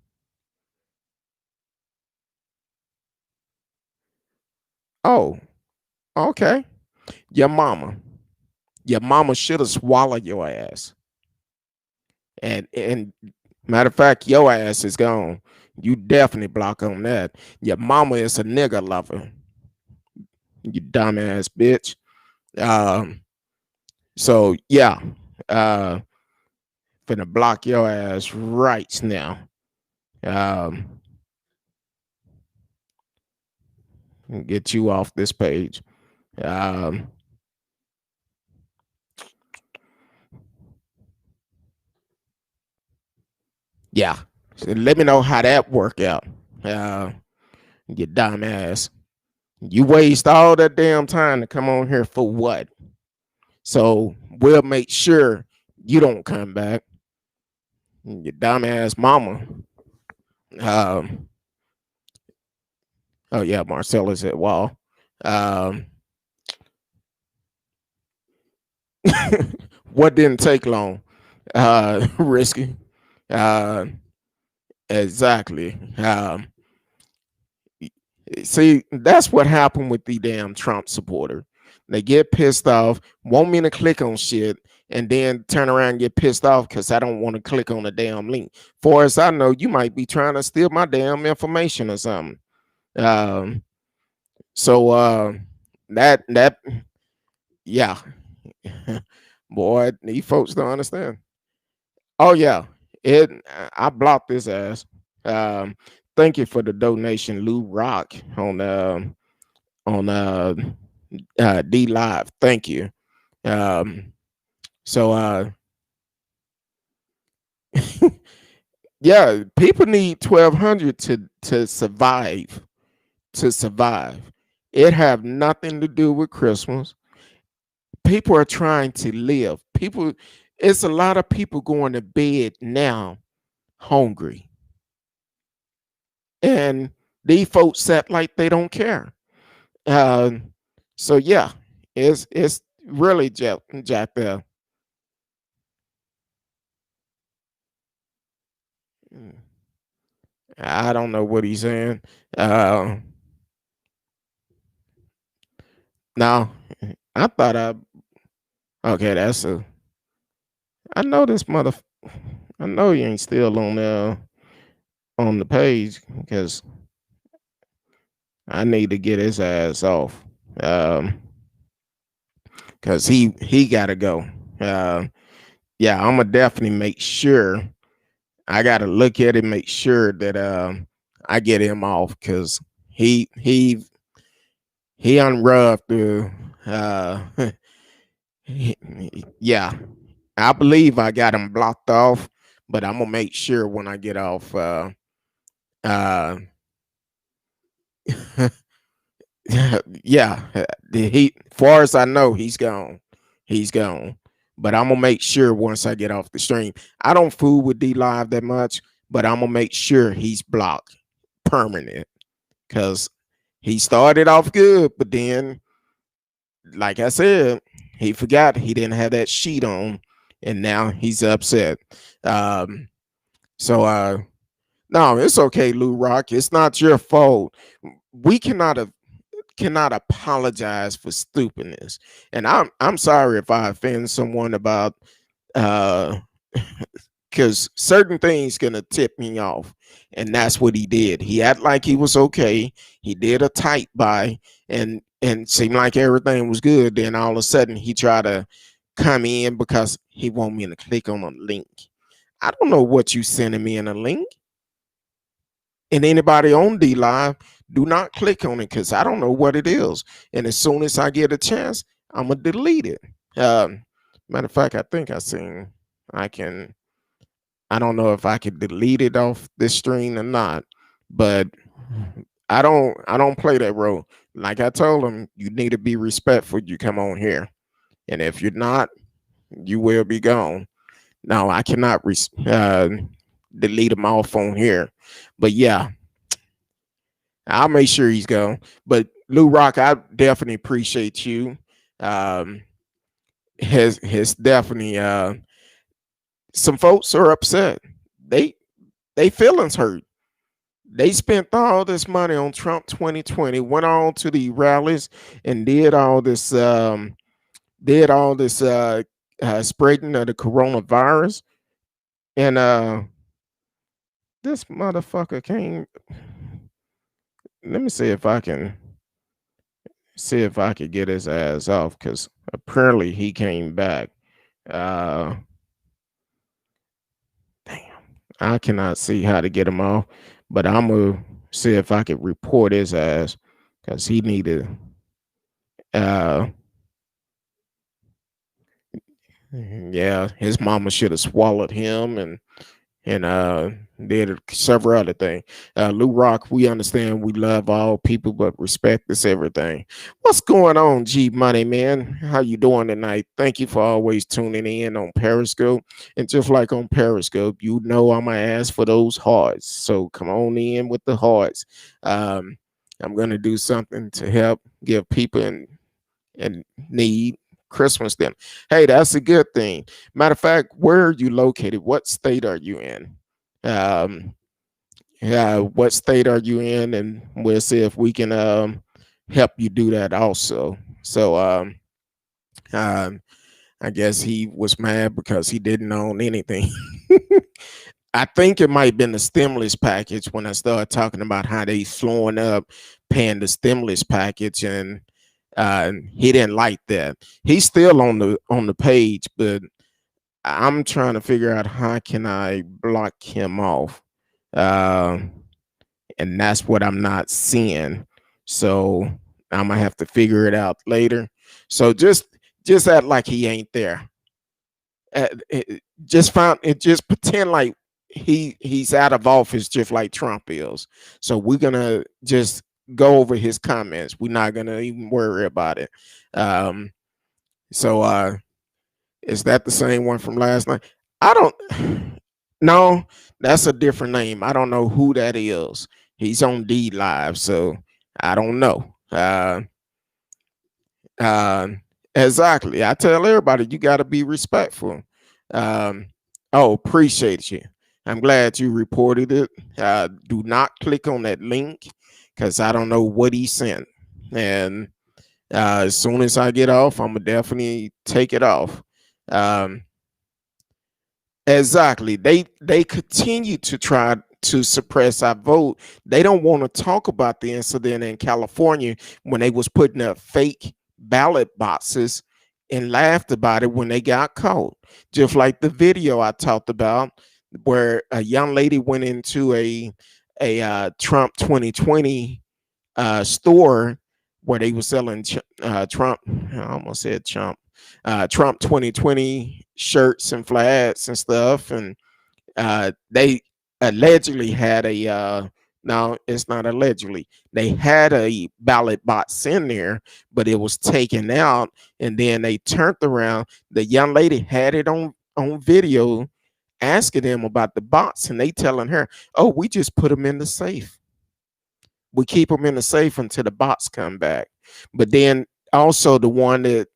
Oh, okay. Your mama. Your mama should have swallowed your ass. And matter of fact, your ass is gone. You definitely block on that. Your mama is a nigga lover. You dumbass bitch. Um, so yeah. Finna block your ass right now. Um, get you off this page. Um, yeah. So let me know how that worked out. You dumbass. You waste all that damn time to come on here for what? So we'll make sure you don't come back. Your dumbass mama. Um, oh yeah, Marcella's at wall. Um, what didn't take long? Risky. Uh, exactly. See, that's what happened with the damn Trump supporter. They get pissed off, want me to click on shit, and then turn around and get pissed off because I don't want to click on the damn link. For as I know, you might be trying to steal my damn information or something. Um, so that yeah, boy, these folks don't understand. Oh yeah, it. I blocked this ass. Um, thank you for the donation, Lou Rock on D Live. Thank you. Um, so yeah, people need 1,200 to survive. To survive, it have nothing to do with Christmas. People are trying to live. People, it's a lot of people going to bed now hungry, and these folks act like they don't care. Uh, so yeah, it's really jacked up. I don't know what he's saying. Uh, now, I thought I okay. That's a. I know this mother. I know you ain't still on the page because I need to get his ass off. Because he got to go. Uh, yeah, I'm gonna definitely make sure. I got to look at it, make sure that I get him off because he unruffed the yeah. I believe I got him blocked off, but I'm gonna make sure when I get off. Uh, yeah, far as I know, he's gone. He's gone. But I'm gonna make sure once I get off the stream. I don't fool with D Live that much, but I'm gonna make sure he's blocked permanent because he started off good, but then, like I said, he forgot he didn't have that sheet on, and now he's upset. So No, it's okay, Lou Rock. It's not your fault. We cannot apologize for stupidness. And I'm sorry if I offend someone about uh because certain things gonna tip me off, and that's what he did. He acted like he was okay. He did a tight buy, and seemed like everything was good. Then all of a sudden he tried to come in because he want me to click on a link. I don't know what you sending me in a link. And anybody on D Live, do not click on it because I don't know what it is. And as soon as I get a chance, I'm gonna delete it. Matter of fact, I think I can. I don't know if I can delete it off this stream or not, but I don't play that role. Like I told him, you need to be respectful. You come on here, and if you're not, you will be gone. Now I cannot delete him off on here, but yeah, I'll make sure he's gone. But Lou Rock, I definitely appreciate you. Um, has definitely some folks are upset. They they feelings hurt. They spent all this money on Trump 2020, went on to the rallies and did all this spreading of the coronavirus. And this motherfucker came. Let me see if I could get his ass off because apparently he came back. Uh Damn. I cannot see how to get him off, but I'm gonna see if I could report his ass because he needed uh yeah, his mama should have swallowed him and did several other things. Lou Rock, we understand we love all people, but respect is everything. What's going on, G Money man? How you doing tonight? Thank you for always tuning in on Periscope. And just like on Periscope, you know I'm gonna ask for those hearts. So come on in with the hearts. Um, I'm gonna do something to help give people in need Christmas them. Hey, that's a good thing. Matter of fact, where are you located? What state are you in? Um, yeah, what state are you in? And we'll see if we can help you do that also. So um I guess he was mad because he didn't own anything. I think it might have been the stimulus package when I started talking about how they flowing up paying the stimulus package, and he didn't like that. He's still on the page, but I'm trying to figure out how can I block him off, uh, and that's what I'm not seeing. So I'm gonna have to figure it out later. So just act like he ain't there. Just pretend like he's out of office just like Trump is. So we're gonna just go over his comments. We're not gonna even worry about it. Um, so is that the same one from last night? I don't no, that's a different name. I don't know who that is. He's on D Live, so I don't know. Uh, exactly. I tell everybody you got to be respectful. Um, oh, appreciate you. I'm glad you reported it. Do not click on that link because I don't know what he sent. And as soon as I get off, I'm gonna definitely take it off. Um, exactly. They continue to try to suppress our vote. They don't want to talk about the incident in California when they was putting up fake ballot boxes and laughed about it when they got caught. Just like the video I talked about where a young lady went into a Trump 2020 store where they were selling Trump. I almost said Trump 2020 shirts and flats and stuff, and they allegedly had a no, it's not allegedly. They had a ballot box in there, but it was taken out, and then they turned around. The young lady had it on video, asking them about the box, and they telling her, "Oh, we just put them in the safe. We keep them in the safe until the box come back." But then also the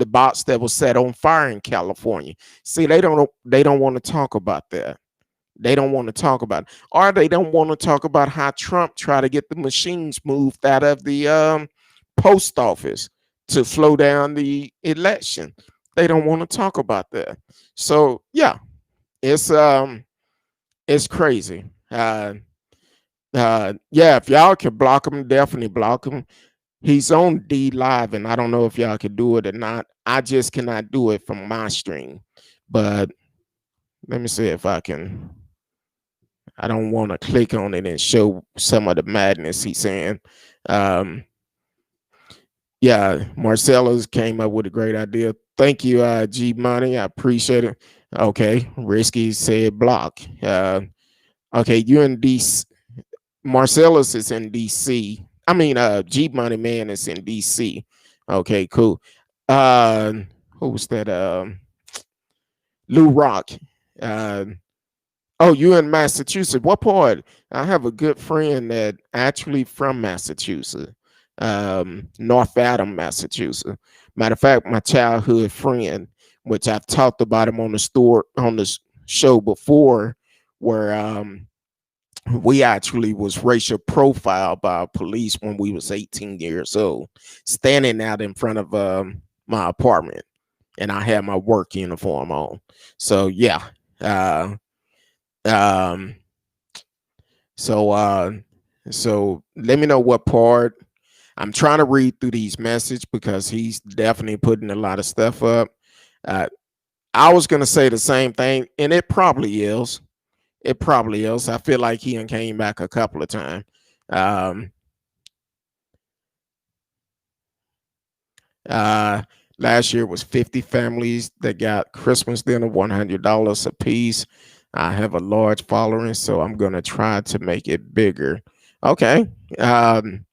box that was set on fire in California. See, they don't want to talk about that. They don't want to talk about it. Or they don't want to talk about how Trump tried to get the machines moved out of the post office to slow down the election. They don't want to talk about that. So yeah, it's crazy. Yeah, if y'all can block him, definitely block him. He's on D Live, and I don't know if y'all can do it or not. I just cannot do it from my stream. But let me see if I can. I don't want to click on it and show some of the madness he's saying. Um, yeah, Marcellus came up with a great idea. Thank you, G Money. I appreciate it. Okay, Risky said block. Okay, you're in DC. Marcellus is in DC. I mean, G Money Man is in DC. Okay, cool. Uh, who was that? Lou Rock. Uh, oh, you in Massachusetts? What part? I have a good friend that actually from Massachusetts, North Adam, Massachusetts. Matter of fact, my childhood friend, which I've talked about him on the show before, where we actually was racial profiled by police when we was 18 years old, standing out in front of my apartment, and I had my work uniform on. So yeah, uh, um, so so let me know what part. I'm trying to read through these messages because he's definitely putting a lot of stuff up. Uh, I was gonna say the same thing, and it probably is. It probably is. I feel like he came back a couple of times. Um, uh, Last year was 50 families that got Christmas dinner, $100 a piece. I have a large following, so I'm gonna try to make it bigger. Okay. Um,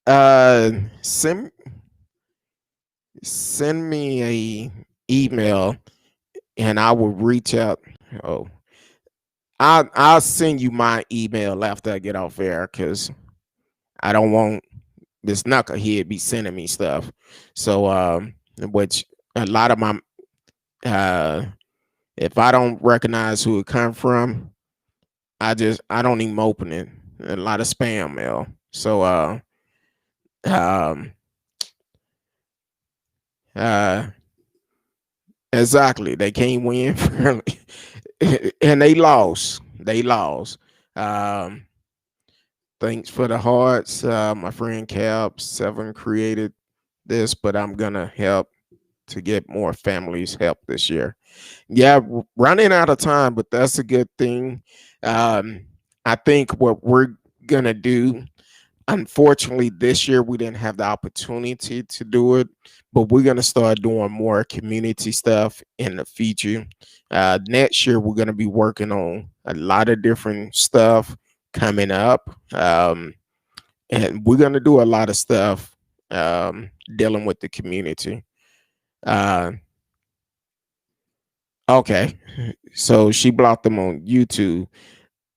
uh, send send me a email, and I will reach out. Oh, I'll send you my email after I get off air because I don't want this knucklehead be sending me stuff. So which a lot of my uh if I don't recognize who it come from, I don't even open it. A lot of spam mail. So um uh exactly, they can't win fairly. And they lost. They lost. Um Thanks for the hearts. My friend Cab 7 created this, but I'm gonna help to get more families help this year. Yeah, running out of time, but that's a good thing. Um, I think what we're gonna do, unfortunately, this year we didn't have the opportunity to do it, but we're gonna start doing more community stuff in the future. Next year we're gonna be working on a lot of different stuff coming up. And we're gonna do a lot of stuff dealing with the community. Uh, okay, so she blocked them on YouTube.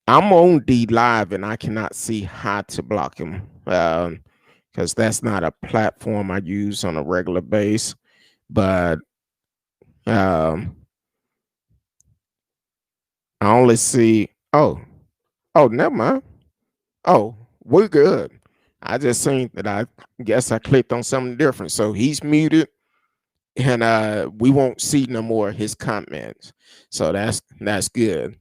I'm on D Live and I cannot see how to block him because that's not a platform I use on a regular base. But um, I only see. Oh, never mind. Oh, we're good. I just seen that. I guess I clicked on something different. So he's muted, and we won't see no more of his comments. So that's good.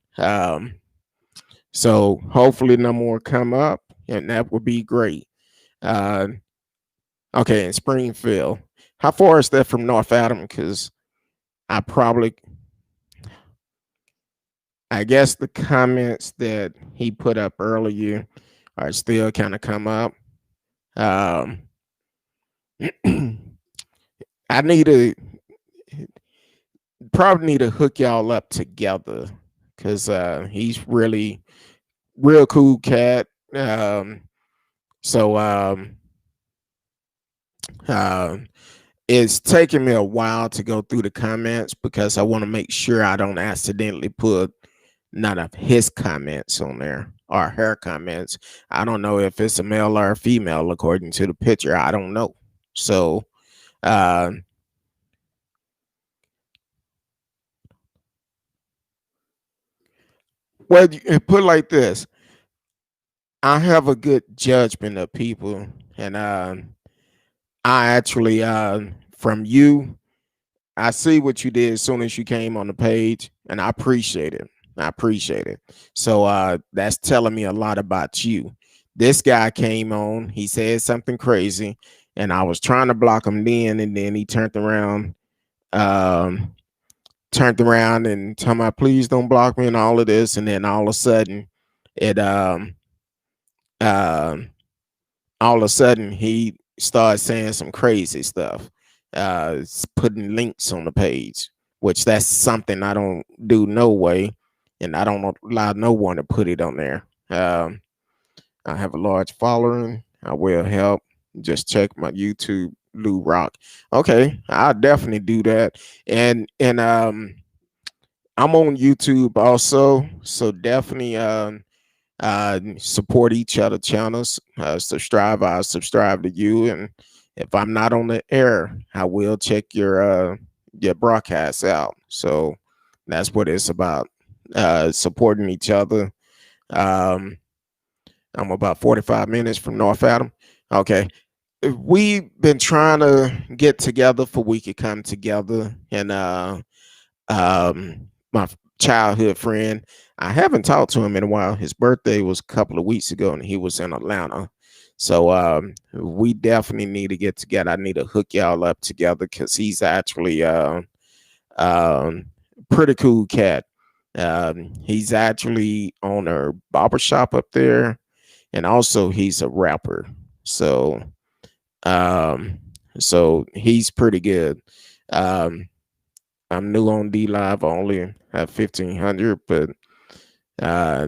So hopefully no more come up, and that would be great. Uh, okay, in Springfield, how far is that from North Adam? Because I probably, I guess the comments that he put up earlier are still kind of come up. Um, I need to probably need to hook y'all up together because he's really real cool cat. So uh, it's taking me a while to go through the comments because I want to make sure I don't accidentally put none of his comments on there or her comments. I don't know if it's a male or a female according to the picture. I don't know. So uh Well, you put it like this: I have a good judgment of people, and I actually, from you, I see what you did as soon as you came on the page, and I appreciate it. I appreciate it. So that's telling me a lot about you. This guy came on, he said something crazy, and I was trying to block him then, and then he um, turned around and told me, please don't block me and all of this, and then all of a sudden, it um all of a sudden he started saying some crazy stuff, putting links on the page, which that's something I don't do no way, and I don't allow no one to put it on there. I have a large following. I will help. Just check my YouTube, Lou Rock. Okay, I'll definitely do that. And I'm on YouTube also, so definitely support each other channels. I subscribe to you, and if I'm not on the air, I will check your broadcasts out. So that's what it's about, supporting each other. um I'm about 45 minutes from North Adam. Okay, we've been trying to get together for we could come together, and my childhood friend, I haven't talked to him in a while. His birthday was a couple of weeks ago, and he was in Atlanta. So we definitely need to get together. I need to hook y'all up together because he's actually um, pretty cool cat. He's actually on a barbershop up there, and also he's a rapper. So um, so he's pretty good. Um, I'm new on D Live. I only have 1,500, but uh,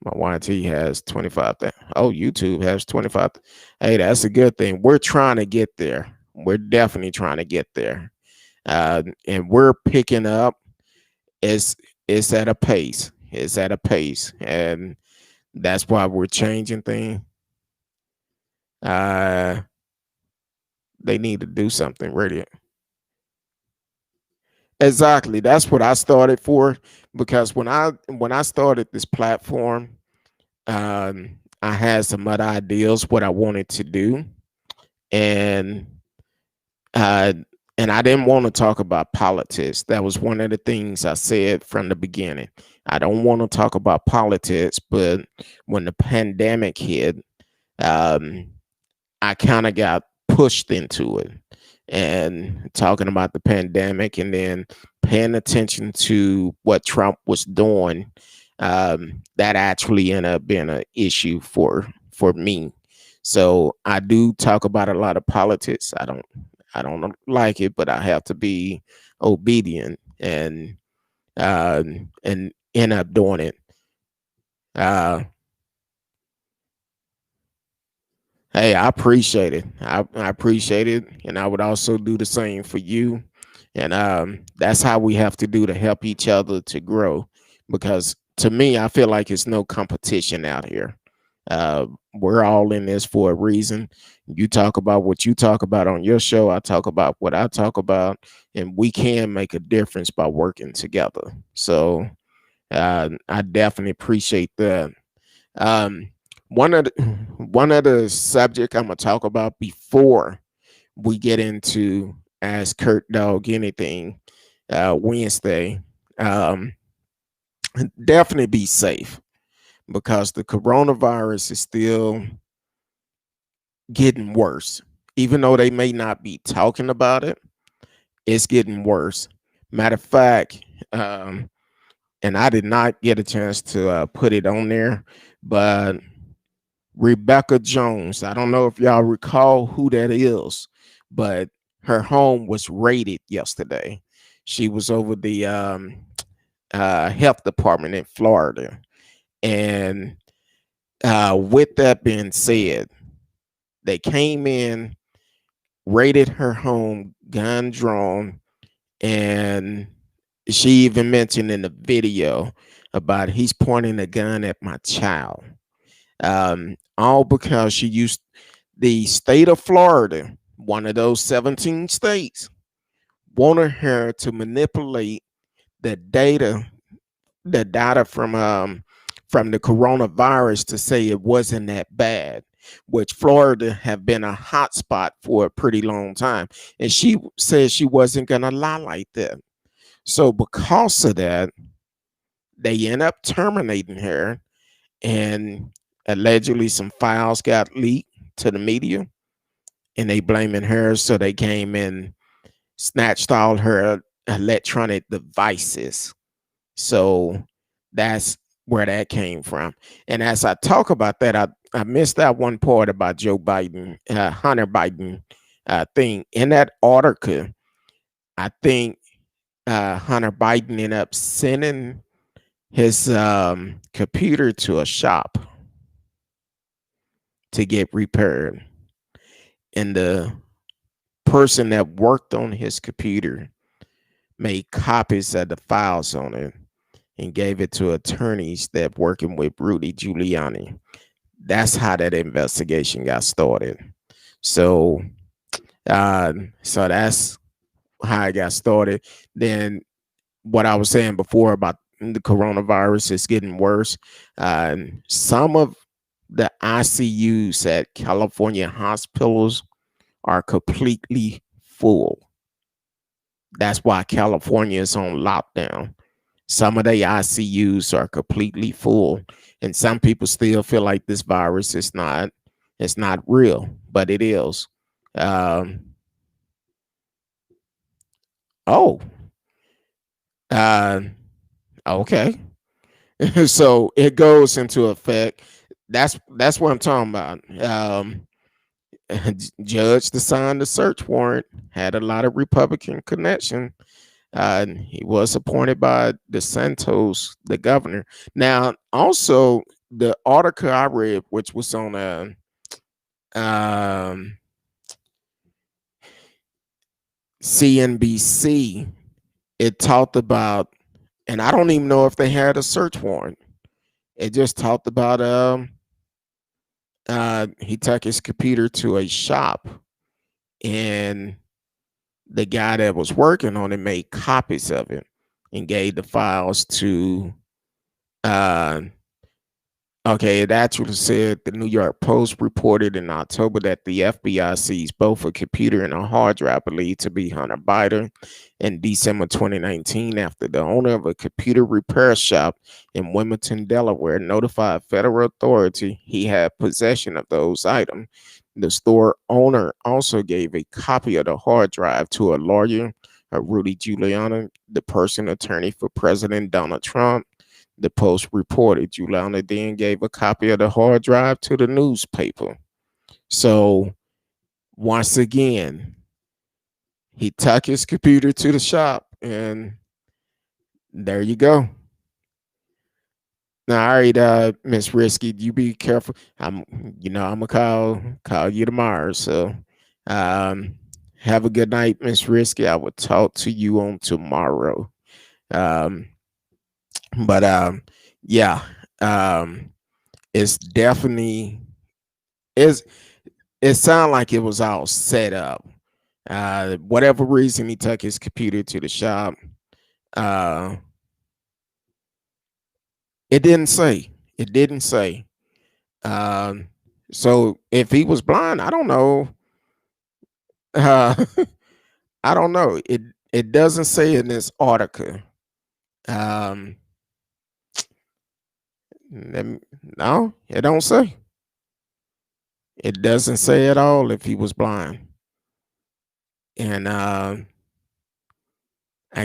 my YT has 25. Oh, YouTube has 25. Hey, that's a good thing. We're trying to get there. We're definitely trying to get there. And we're picking up. It's it's at a pace. It's at a pace, and that's why we're changing things. Uh, they need to do something. Radio. Exactly. That's what I started for, because when I started this platform, I had some other ideas what I wanted to do, and uh, and I didn't want to talk about politics. That was one of the things I said from the beginning. I don't want to talk about politics, but when the pandemic hit, um, I kind of got pushed into it, and talking about the pandemic, and then paying attention to what Trump was doing. That actually ended up being an issue for me. So I do talk about a lot of politics. I don't like it, but I have to be obedient, and end up doing it. Uh, Hey, I appreciate it. I appreciate it. And I would also do the same for you. And that's how we have to do to help each other to grow. Because to me, I feel like it's no competition out here. We're all in this for a reason. You talk about what you talk about on your show. I talk about what I talk about. And we can make a difference by working together. So I definitely appreciate that. Um, one of the subject I'm gonna talk about before we get into Ask Curtdog Anything Wednesday. Um, Definitely be safe, because the coronavirus is still getting worse. Even though they may not be talking about it, it's getting worse. Matter of fact, and I did not get a chance to put it on there, but Rebecca Jones. I don't know if y'all recall who that is, but her home was raided yesterday. She was over the health department in Florida. And with that being said, they came in, raided her home, gun drawn, and she even mentioned in the video about he's pointing a gun at my child. All because she used the state of Florida, one of those 17 states, wanted her to manipulate the data the data from the coronavirus to say it wasn't that bad, which Florida have been a hot spot for a pretty long time. And she said she wasn't gonna lie like that. So because of that, they end up terminating her, and allegedly some files got leaked to the media, and they blaming her. So they came and snatched all her electronic devices. So that's where that came from. And as I talk about that, I missed that one part about Joe Biden, Hunter Biden thing. In that article, I think Hunter Biden ended up sending his computer to a shop to get repaired. And the person that worked on his computer made copies of the files on it and gave it to attorneys that working with Rudy Giuliani. That's how that investigation got started. So, so that's how I got started. Then what I was saying before about the coronavirus is getting worse. Some of the ICUs at California hospitals are completely full. That's why California is on lockdown. Some of the ICUs are completely full, and some people still feel like this virus is not, it's not real, but it is. Um, oh, uh, okay. So it goes into effect. That's what I'm talking about. Judge to sign the search warrant had a lot of Republican connection. He was appointed by DeSantis, the governor. Now, also the article I read, which was on um, CNBC, it talked about, and I don't even know if they had a search warrant. It just talked about he took his computer to a shop, and the guy that was working on it made copies of it and gave the files to uh, okay, it actually said the New York Post reported in October that the FBI seized both a computer and a hard drive believed to be Hunter Biden in December 2019 after the owner of a computer repair shop in Wilmington, Delaware, notified federal authority he had possession of those items. The store owner also gave a copy of the hard drive to a lawyer, Rudy Giuliani, the personal attorney for President Donald Trump. The Post reported Giuliani then gave a copy of the hard drive to the newspaper. So once again, he took his computer to the shop, and there you go. Now, all right, Miss Risky, you be careful. I'm gonna call you tomorrow. So, have a good night, Miss Risky. I will talk to you on tomorrow. Um, but yeah, um, it's definitely is. It sounded like it was all set up. Whatever reason he took his computer to the shop. Uh, it didn't say. It didn't say. Um, so if he was blind, I don't know. Uh, I don't know. It doesn't say in this article. Um, no, it don't say. It doesn't say at all if he was blind. And I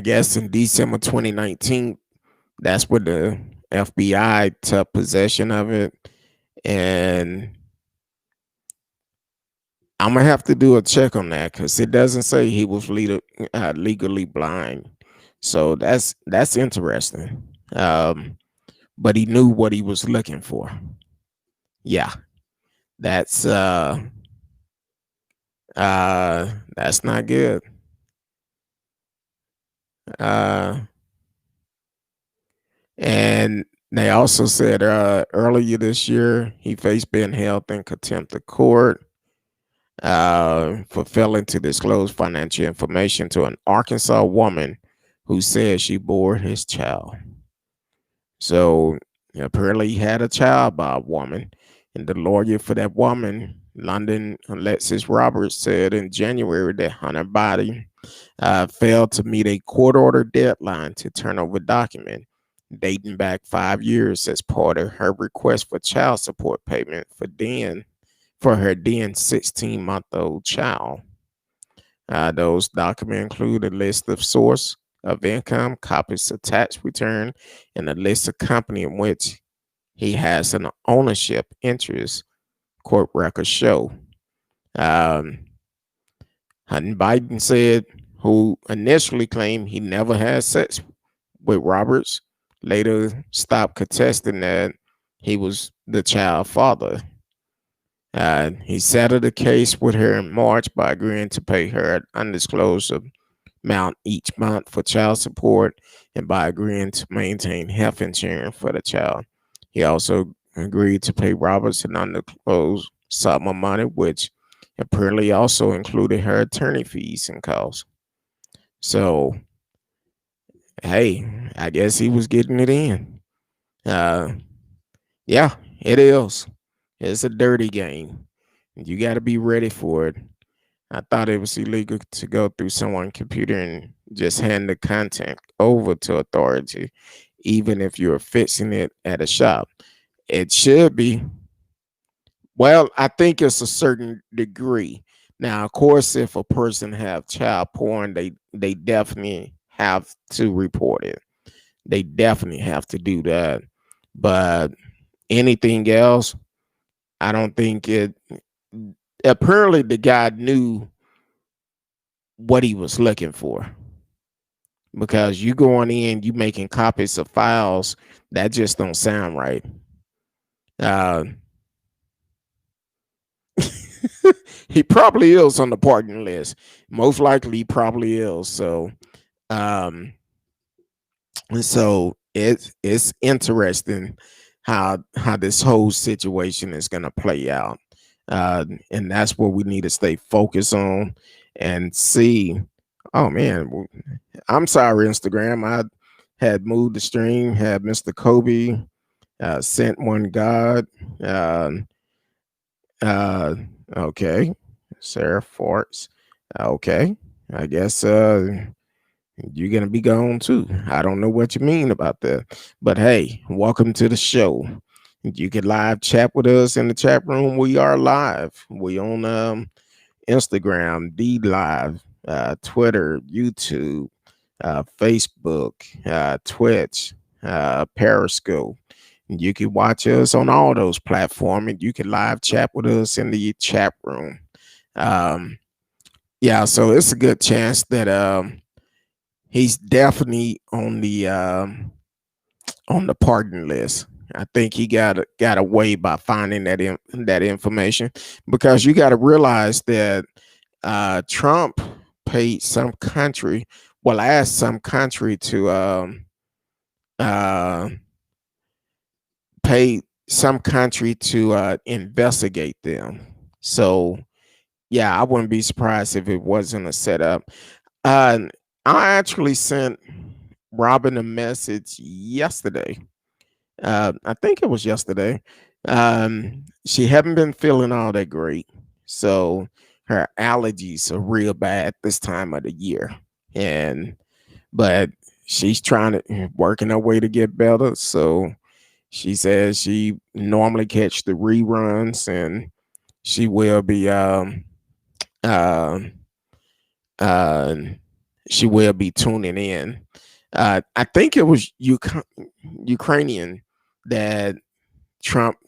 guess in December 2019, that's where the FBI took possession of it. And I'm gonna have to do a check on that because it doesn't say he was legally blind. So that's interesting. But he knew what he was looking for. Yeah, that's not good. And they also said earlier this year he faced being held in contempt of court for failing to disclose financial information to an Arkansas woman who said she bore his child. So apparently he had a child by a woman, and the lawyer for that woman, London Alexis Roberts, said in January that Hunter Biden failed to meet a court order deadline to turn over document dating back 5 years as part of her request for child support payment for her then 16-month-old child. Those documents include a list of source of income, copies of tax return, and a list of company in which he has an ownership interest, court records show. Um, Hunter Biden said, who initially claimed he never had sex with Roberts, later stopped contesting that he was the child father. He settled the case with her in March by agreeing to pay her an undisclosed amount each month for child support and by agreeing to maintain health insurance for the child. He also agreed to pay Roberts an undisclosed sum of money, which apparently also included her attorney fees and costs. So, hey, I guess he was getting it in. Uh, yeah, it is. It's a dirty game. You got to be ready for it. I thought it was illegal to go through someone's computer and just hand the content over to authority, even if you're fixing it at a shop. It should be. Well, I think it's a certain degree. Now, of course, if a person have child porn, they definitely have to report it. They definitely have to do that. But anything else, I don't think it. Apparently, the guy knew what he was looking for, because you going in, you making copies of files that just don't sound right. Uh, he probably is on the pardon list. Most likely, he probably is. Um, so it's interesting how this whole situation is gonna play out, and that's what we need to stay focused on and see. Oh man, I'm sorry, Instagram. I had moved the stream, had Mr. Kobe, sent one God. Uh, uh, okay. Sarah Forks. Okay. I guess you're going to be gone too. I don't know what you mean about that. But hey, welcome to the show. You can live chat with us in the chat room. We are live. We on Instagram, D Live, Twitter, YouTube, Facebook, Twitch, Periscope. You can watch us on all those platforms, and you can live chat with us in the chat room. Yeah, so it's a good chance that he's definitely on the pardon list. I think he got away by finding that information, because you got to realize that Trump paid some country, well, asked some country to uh, pay some country to investigate them. So yeah, I wouldn't be surprised if it wasn't a setup. Uh, I actually sent Robin a message yesterday. I think it was yesterday. She hadn't been feeling all that great, so her allergies are real bad this time of the year, and but she's trying to working her way to get better. So she says she normally catch the reruns, and she will be uh, uh, she will be tuning in. I think it was Ukrainian that Trump.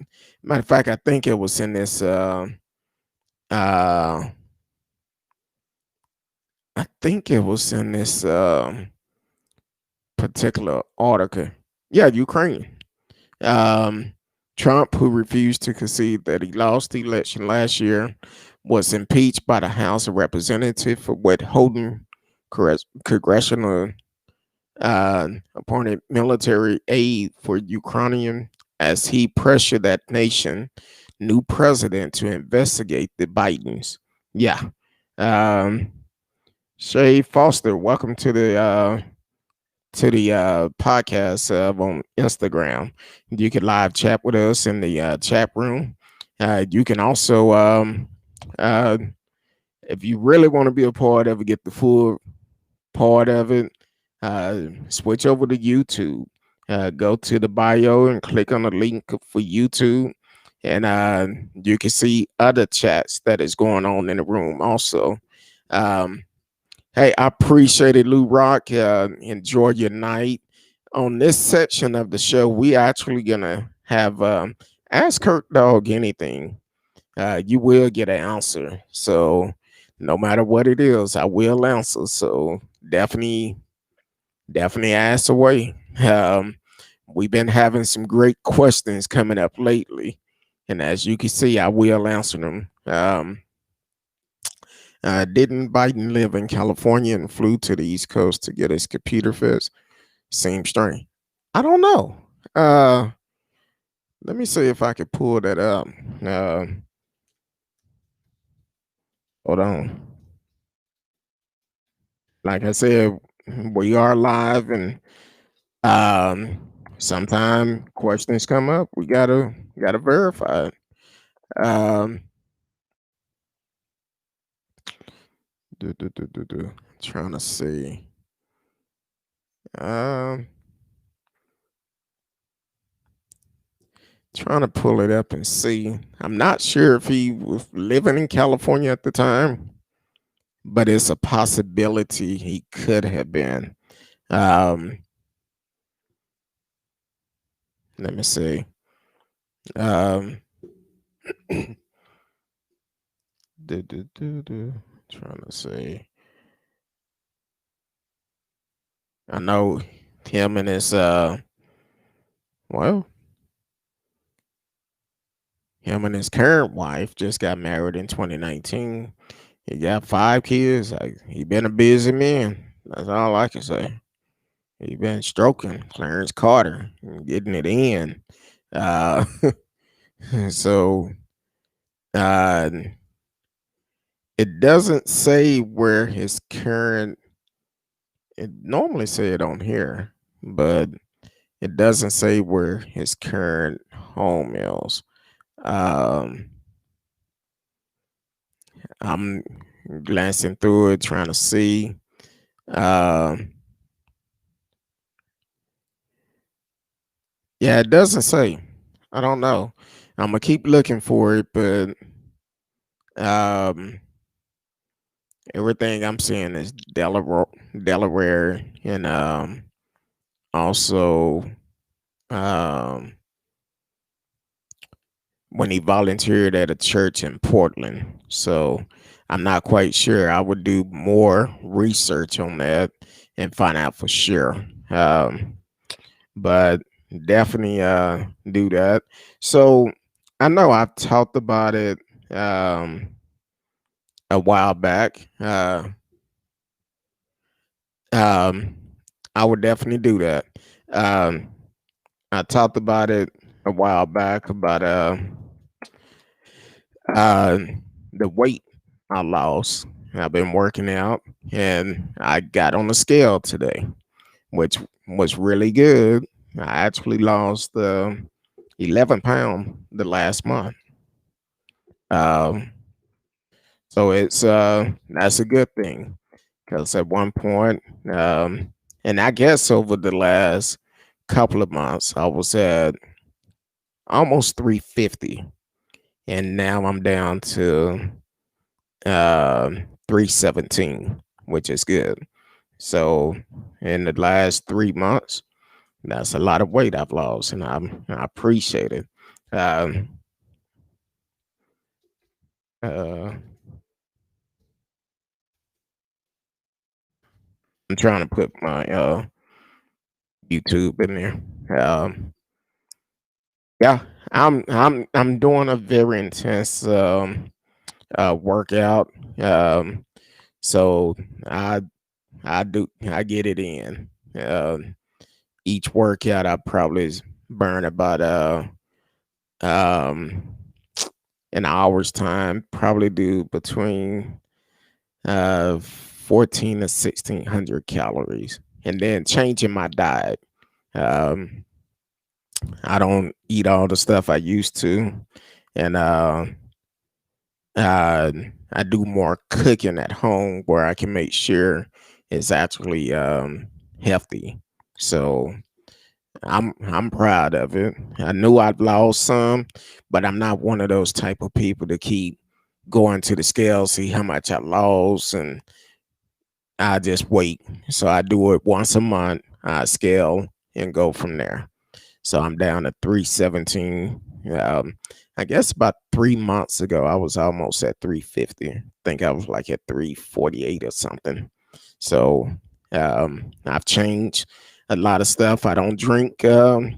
Matter of fact, I think it was in this. Uh, I think it was in this particular article. Yeah, Ukraine. Um, Trump, who refused to concede that he lost the election last year, was impeached by the House of Representatives for withholding congressional appointed military aid for Ukrainian, as he pressured that nation new president to investigate the Bidens. Yeah. Um, Shay Foster, welcome to the to the podcast on Instagram. You can live chat with us in the chat room. You can also, uh, if you really want to be a part of it, get the full part of it, switch over to YouTube. Go to the bio and click on the link for YouTube, and you can see other chats that is going on in the room also. Um, hey, I appreciate it, Lou Rock. Enjoy your night. On this section of the show, we actually gonna have ask Curtdog anything. You will get an answer. So no matter what it is, I will answer. So definitely ask away. We've been having some great questions coming up lately, and as you can see, I will answer them. Didn't Biden live in California and flew to the East Coast to get his computer fixed? Seems strange. I don't know. Uh, Let me see if I can pull that up. Uh, Hold on. Like I said, we are live, and sometime questions come up. We gotta verify it. Um, Trying to see. Um, Trying to pull it up and see. I'm not sure if he was living in California at the time, but it's a possibility he could have been. Um, Let me see. Um, Trying to see. I know him and his well, him and his current wife just got married in 2019. He got 5 kids. He been a busy man. That's all I can say. He been stroking Clarence Carter and getting it in. Uh, so uh, it doesn't say where his current. It normally say it on here, but it doesn't say where his current home is. Um, I'm glancing through it, trying to see. Um, yeah, it doesn't say. I don't know. I'm gonna keep looking for it, but um, everything I'm seeing is Delaware, and also um, when he volunteered at a church in Portland. So I'm not quite sure. I would do more research on that and find out for sure. But definitely do that. So I know I've talked about it a while back. Um, I would definitely do that. Um, I talked about it a while back about uh, the weight I lost. I've been working out, and I got on the scale today, which was really good. I actually lost 11 pounds the last month. Um, so it's that's a good thing, because at one point, and I guess over the last couple of months, I was at almost 350, and now I'm down to 317, which is good. So in the last 3 months, that's a lot of weight I've lost, and I appreciate it. Um, uh, I'm trying to put my YouTube in there. Yeah, I'm doing a very intense workout. So I I get it in. Each workout I probably burn about um an hour's time. Probably do between 14 to 1600 calories. and then changing my diet. Um, I don't eat all the stuff I used to, and uh, I do more cooking at home where I can make sure it's actually healthy. So I'm proud of it. I knew I'd lost some, but I'm not one of those type of people to keep going to the scale, see how much I lost, and I just wait. So I do it once a month. I scale and go from there. So I'm down to 317. I guess about 3 months ago, I was almost at 350. I think I was like at 348 or something. So I've changed a lot of stuff. I don't drink a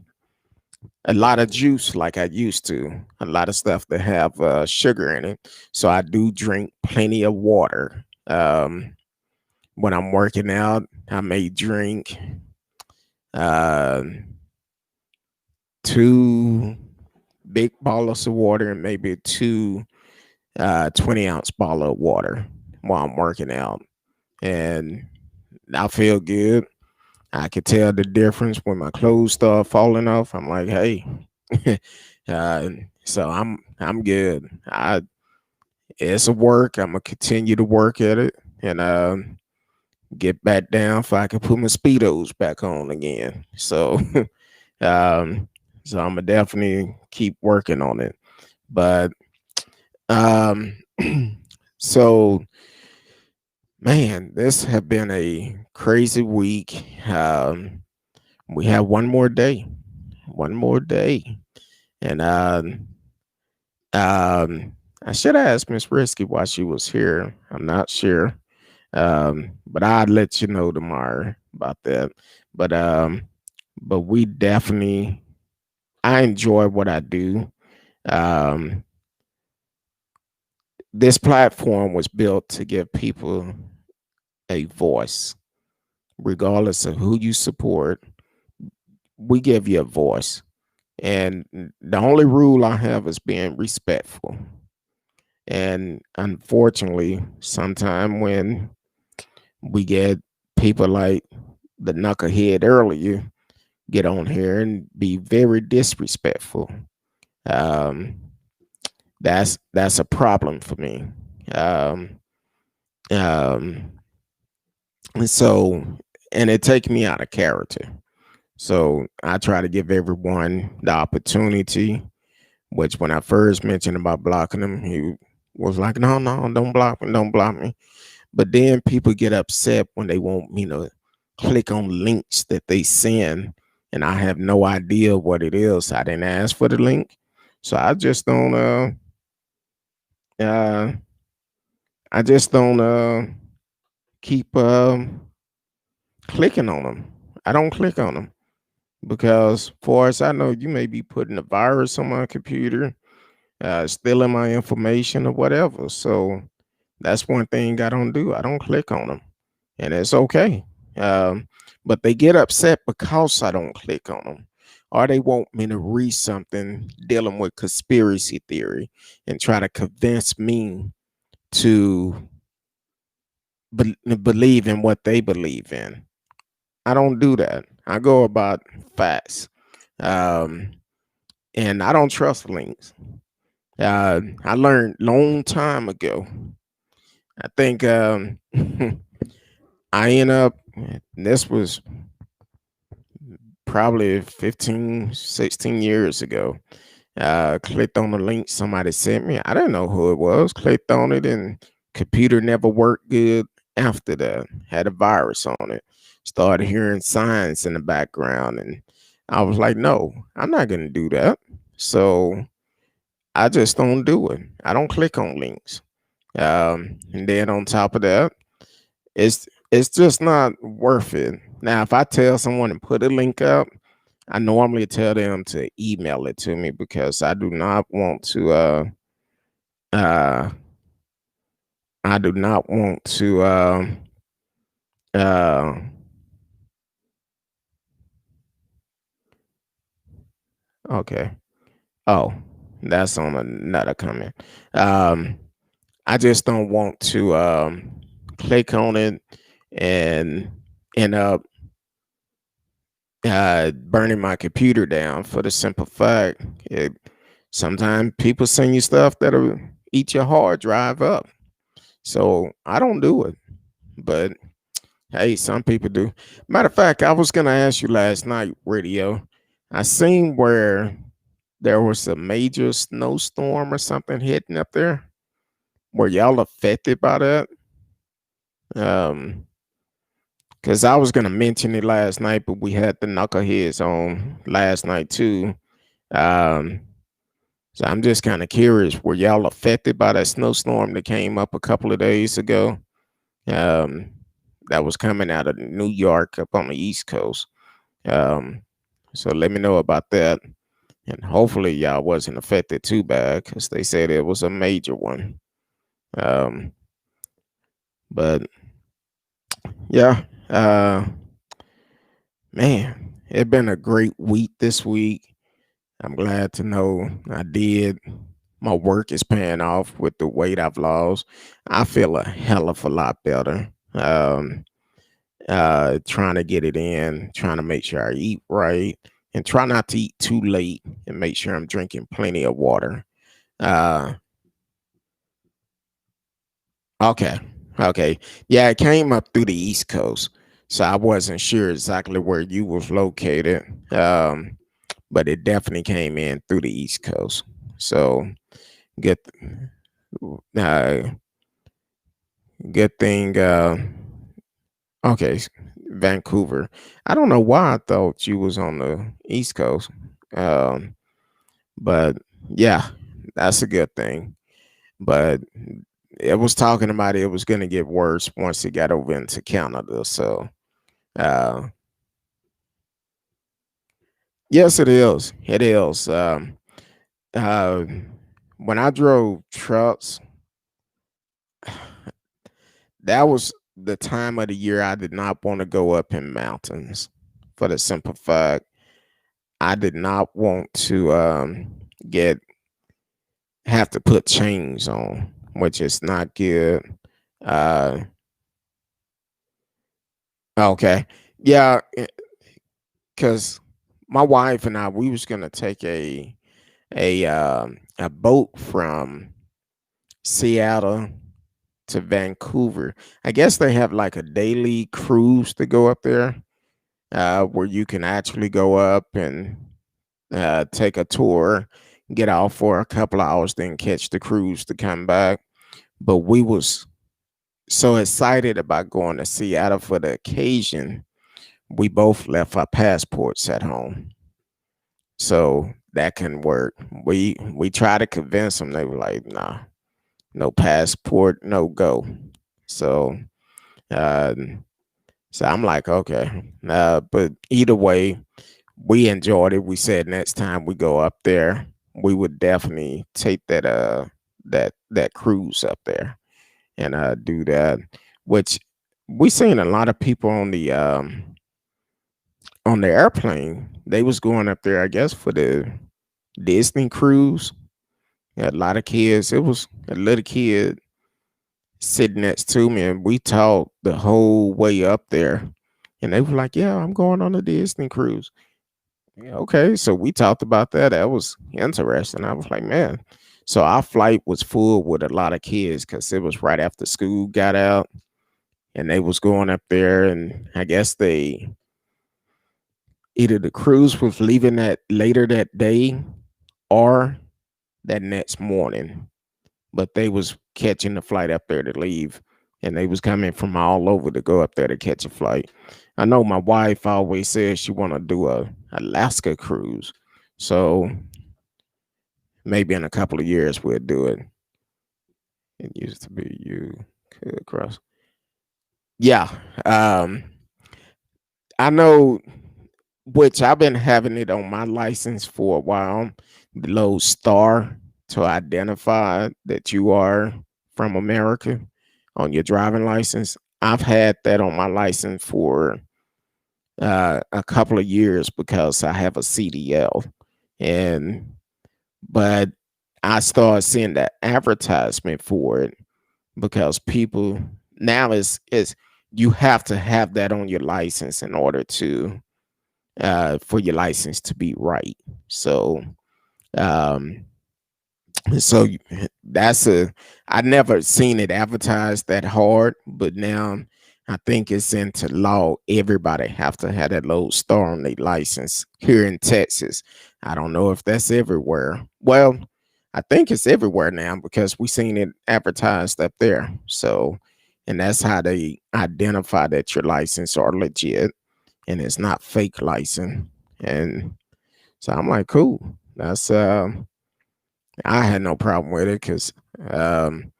lot of juice like I used to, a lot of stuff that have sugar in it. So I do drink plenty of water. When I'm working out, I may drink uh, 2 big bottles of water and maybe 20-ounce bottle of water while I'm working out. And I feel good. I can tell the difference when my clothes start falling off. I'm like, hey, uh, so I'm good. It's a work. I'm gonna continue to work at it and get back down if I can put my speedos back on again. So um, so I'm gonna definitely keep working on it. But um, so man, this have been a crazy week. We have one more day, and I should have asked Miss Risky why she was here. I'm not sure, but I'd let you know tomorrow about that. But but we definitely, I enjoy what I do. Um, this platform was built to give people a voice, regardless of who you support. We give you a voice. And the only rule I have is being respectful. And unfortunately, sometime when we get people like the knucklehead earlier get on here and be very disrespectful, um, that's a problem for me. Um, um, and so, and it takes me out of character. So I try to give everyone the opportunity. Which when I first mentioned about blocking him, he was like, "No, no, don't block me, don't block me." But then people get upset when they want me to click on links that they send, and I have no idea what it is. I didn't ask for the link, so uh I just don't keep clicking on them. I don't click on them because, far as I know, you may be putting a virus on my computer, stealing my information or whatever. So that's one thing I don't do. I don't click on them, and it's okay. Um, but they get upset because I don't click on them, or they want me to read something dealing with conspiracy theory and try to convince me to believe in what they believe in. I don't do that. I go about facts, um, and I don't trust links. I learned long time ago. I think I end up, this was probably 15, 16 years ago. Clicked on the link somebody sent me. I didn't know who it was. Clicked on it and computer never worked good after that. Had a virus on it. Started hearing signs in the background. And I was like, no, I'm not going to do that. So I just don't do it. I don't click on links. And then on top of that, it's just not worth it. Now, if I tell someone to put a link up, I normally tell them to email it to me because uh I do not want to uh okay. Oh, that's on another comment. Um I just don't want to click on it and end up burning my computer down for the simple fact sometimes people send you stuff that'll eat your hard drive up. So I don't do it, but hey, some people do. Matter of fact, I was gonna ask you last night, radio. I seen where there was a major snowstorm or something hitting up there. Were y'all affected by that? Um, because I was gonna mention it last night, but we had the knuckleheads on last night too. Um, so I'm just kind of curious, were y'all affected by that snowstorm that came up a couple of days ago? Um, that was coming out of New York up on the East Coast. Um, so let me know about that. And hopefully y'all wasn't affected too bad because they said it was a major one. Um, but yeah, man, it's been a great week this week. I'm glad to know I did. My work is paying off with the weight I've lost. I feel a hell of a lot better. Trying to get it in, trying to make sure I eat right, and try not to eat too late, and make sure I'm drinking plenty of water. Uh, okay, okay, yeah, it came up through the East Coast, so I wasn't sure exactly where you was located. But it definitely came in through the East Coast. So good, uh, good thing. Okay, Vancouver. I don't know why I thought you was on the East Coast, um, but yeah, that's a good thing. But it was talking about it was going to get worse once it got over into Canada. So, uh, yes, it is. It is. Uh, when I drove trucks, that was the time of the year I did not want to go up in mountains for the simple fact I did not want to get have to put chains on, which is not good. Uh okay. Yeah, cuz my wife and I we was going to take a boat from Seattle to Vancouver. I guess they have like a daily cruise to go up there, where you can actually go up and take a tour, get off for a couple of hours, then catch the cruise to come back. But we was so excited about going to Seattle for the occasion, we both left our passports at home. So that can work. We tried to convince them. They were like, "Nah, no passport, no go." So uh, so I'm like, okay. But either way, we enjoyed it. We said next time we go up there, we would definitely take that cruise up there and do that. Which we seen a lot of people on the airplane. They was going up there, I guess, for the Disney cruise. A lot of kids. It was a little kid sitting next to me, and we talked the whole way up there. And they were like, "Yeah, I'm going on a Disney cruise." Yeah, okay, so we talked about that. That was interesting. I was like, man. So our flight was full with a lot of kids because it was right after school got out, and they was going up there, and I guess they either the cruise was leaving that later that day or that next morning, but they was catching the flight up there to leave, and they was coming from all over to go up there to catch a flight. I know my wife always says she want to do a Alaska cruise, so maybe in a couple of years we'll do it. It used to be you could cross. Yeah, um, I know. Which I've been having it on my license for a while. The little star to identify that you are from America on your driving license. I've had that on my license for a couple of years because I have a CDL, and but I started seeing the advertisement for it because people now is you have to have that on your license in order to for your license to be right. So um, so that's a I never seen it advertised that hard, but now I think it's into law. Everybody have to have that load star on their license here in Texas. I don't know if that's everywhere. Well, I think it's everywhere now because we seen it advertised up there. So, and that's how they identify that your license are legit and it's not fake license. And so I'm like, cool. That's I had no problem with it because um,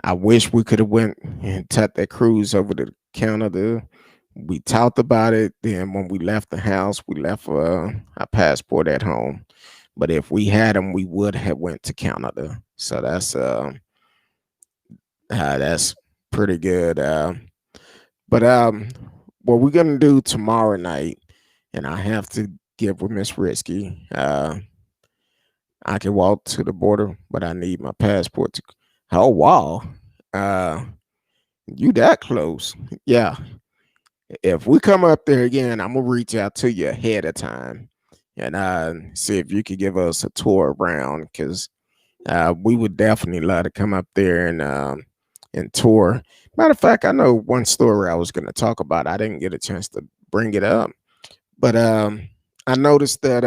I wish we could have went and took that cruise over to Canada. We talked about it. Then when we left the house, we left our passport at home. But if we had them, we would have went to Canada. So that's pretty good. But what we're gonna do tomorrow night, and I have to give with Miss Risky. I can walk to the border, but I need my passport to. Oh wow, uh, you that close? Yeah. If we come up there again, I'm gonna reach out to you ahead of time and see if you could give us a tour around because we would definitely love to come up there and tour. Matter of fact, I know one story I was going to talk about. I didn't get a chance to bring it up, but I noticed that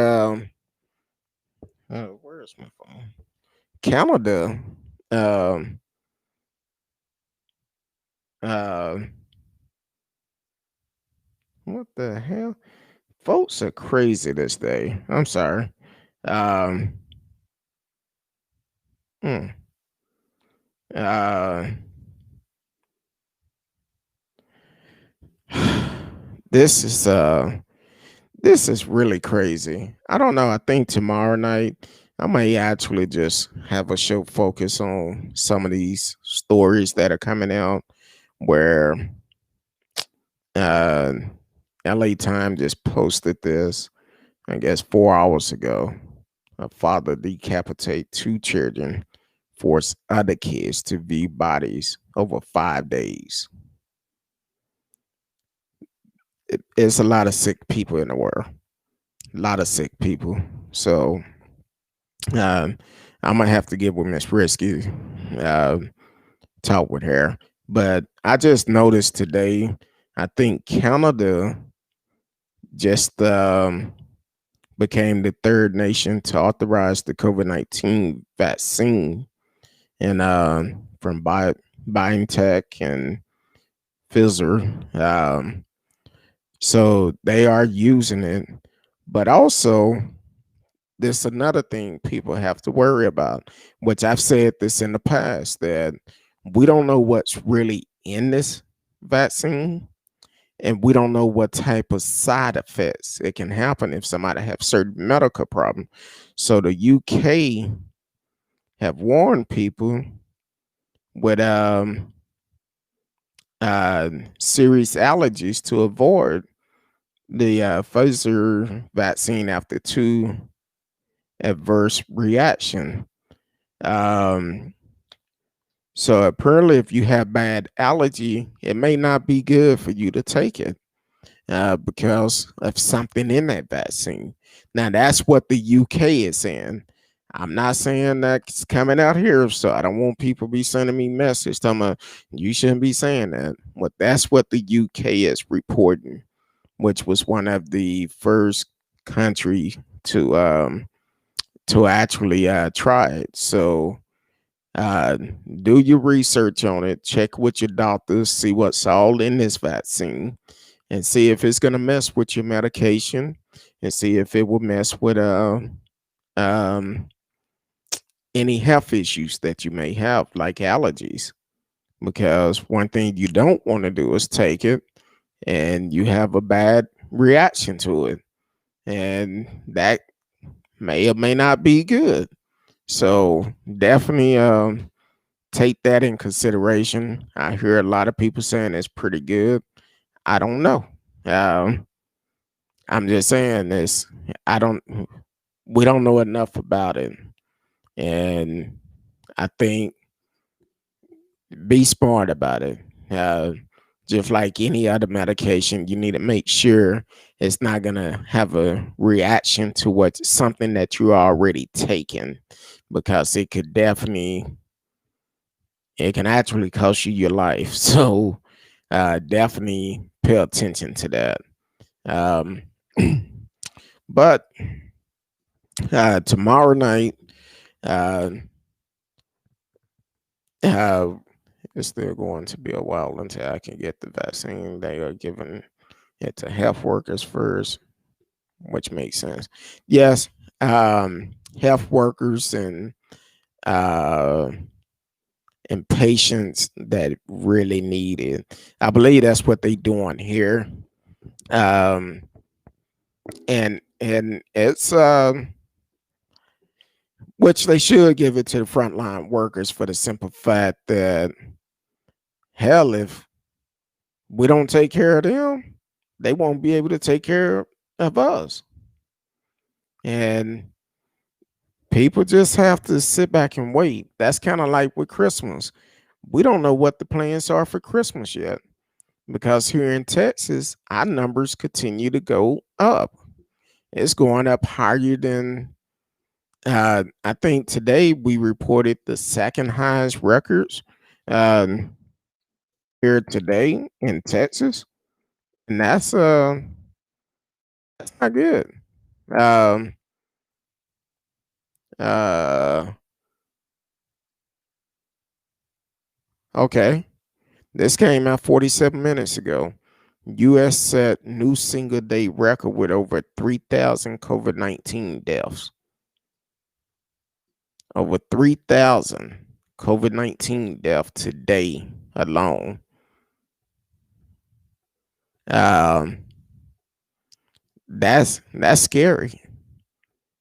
where's my phone? Canada. Um, uh, what the hell? Folks are crazy this day. I'm sorry. Um, hmm, uh, this is this is really crazy. I don't know. I think tomorrow night I may actually just have a show focus on some of these stories that are coming out where uh LA Time just posted this, I guess 4 hours ago. A father decapitate two children, force other kids to view bodies over 5 days. It's a lot of sick people in the world. A lot of sick people. So Um, I'm gonna have to get with Miss Risky, uh, talk with her. But I just noticed today, I think Canada just became the third nation to authorize the COVID-19 vaccine, and from BioNTech and Pfizer. So they are using it, but also there's another thing people have to worry about, which I've said this in the past, that we don't know what's really in this vaccine, and we don't know what type of side effects it can happen if somebody have certain medical problem. So the UK have warned people with serious allergies to avoid the Pfizer vaccine after two adverse reaction. Um, so apparently, if you have bad allergy, it may not be good for you to take it because of something in that vaccine. Now, that's what the UK is saying. I'm not saying that's coming out here, so I don't want people to be sending me messages telling me you shouldn't be saying that. But that's what the UK is reporting, which was one of the first country to actually try it. So uh, do your research on it, check with your doctors, see what's all in this vaccine, and see if it's going to mess with your medication, and see if it will mess with um, any health issues that you may have, like allergies. Because one thing you don't want to do is take it and you have a bad reaction to it, and that may or may not be good. So definitely take that in consideration. I hear a lot of people saying it's pretty good. I don't know. Um, I'm just saying this. I don't. We don't know enough about it, and I think be smart about it. Uh, Just like any other medication, you need to make sure it's not going to have a reaction to what's something that you're already taking, because it can actually cost you your life. So definitely pay attention to that. Um, but tomorrow night, uh, uh, it's still going to be a while until I can get the vaccine. They are giving it to health workers first, which makes sense. Yes, health workers uh, and patients that really need it. I believe that's what they're doing here. Um, and it's which they should give it to the frontline workers, for the simple fact that, hell, if we don't take care of them, they won't be able to take care of us. And people just have to sit back and wait. That's kind of like with Christmas. We don't know what the plans are for Christmas yet, because here in Texas, our numbers continue to go up. It's going up higher than, I think today we reported the second highest records um, here today in Texas, and that's not good. Um, uh, okay, this came out 47 minutes ago. U.S. set new single day record with over 3,000 COVID 19 deaths. Over 3,000 COVID 19 deaths today alone. Um, that's scary.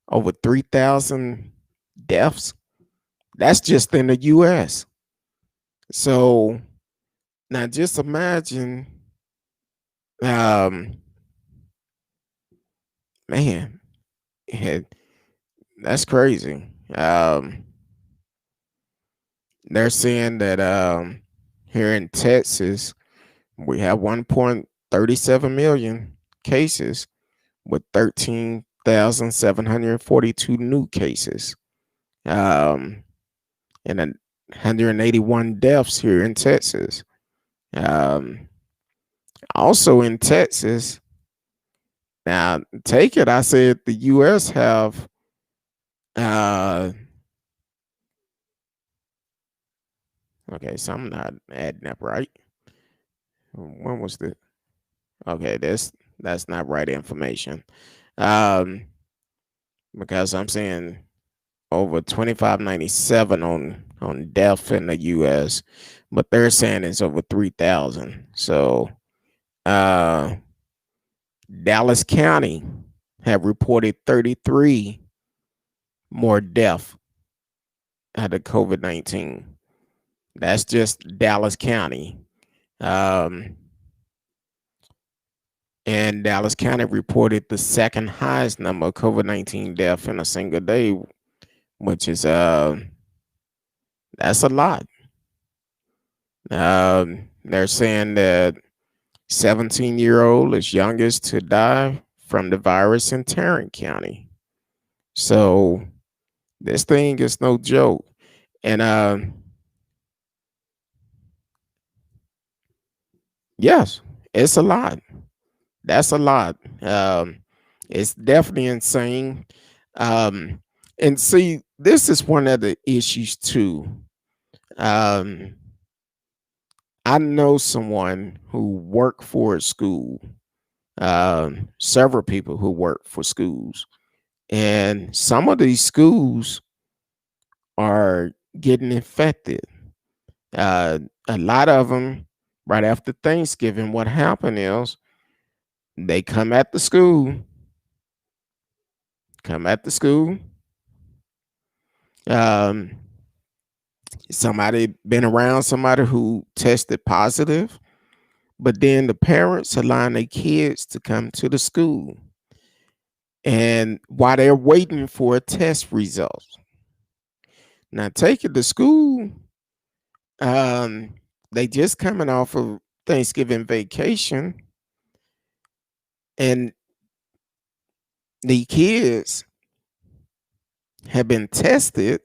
Over 3,000 deaths. That's just in the U.S. So now just imagine, um, man, that's crazy. They're saying that here in Texas, we have 1.37 million cases with 13,742 new cases, um, and 181 deaths here in Texas. Um, Also in Texas, now take it, I said the U.S. have uh, okay, so I'm not adding up right. When was the okay? That's not right information. Um, because I'm saying over 2597 on death in the U.S., but they're saying it's over 3,000. So uh, Dallas County have reported 33 more deaths out of COVID-19. That's just Dallas County. Um, and Dallas County reported the second highest number of COVID-19 deaths in a single day, which is that's a lot. They're saying that 17-year-old is youngest to die from the virus in Tarrant County. So this thing is no joke. And yes, it's a lot. That's a lot. It's definitely insane. Um, and see, this is one of the issues too. Um, I know someone who worked for a school, several people who work for schools, and some of these schools are getting infected. Uh, a lot of them, right after Thanksgiving, what happened is they come at the school. Um, Somebody been around somebody who tested positive, but then the parents allowing their kids to come to the school. And while they're waiting for a test results, now take it to school. Um, they just coming off of Thanksgiving vacation, and the kids have been tested,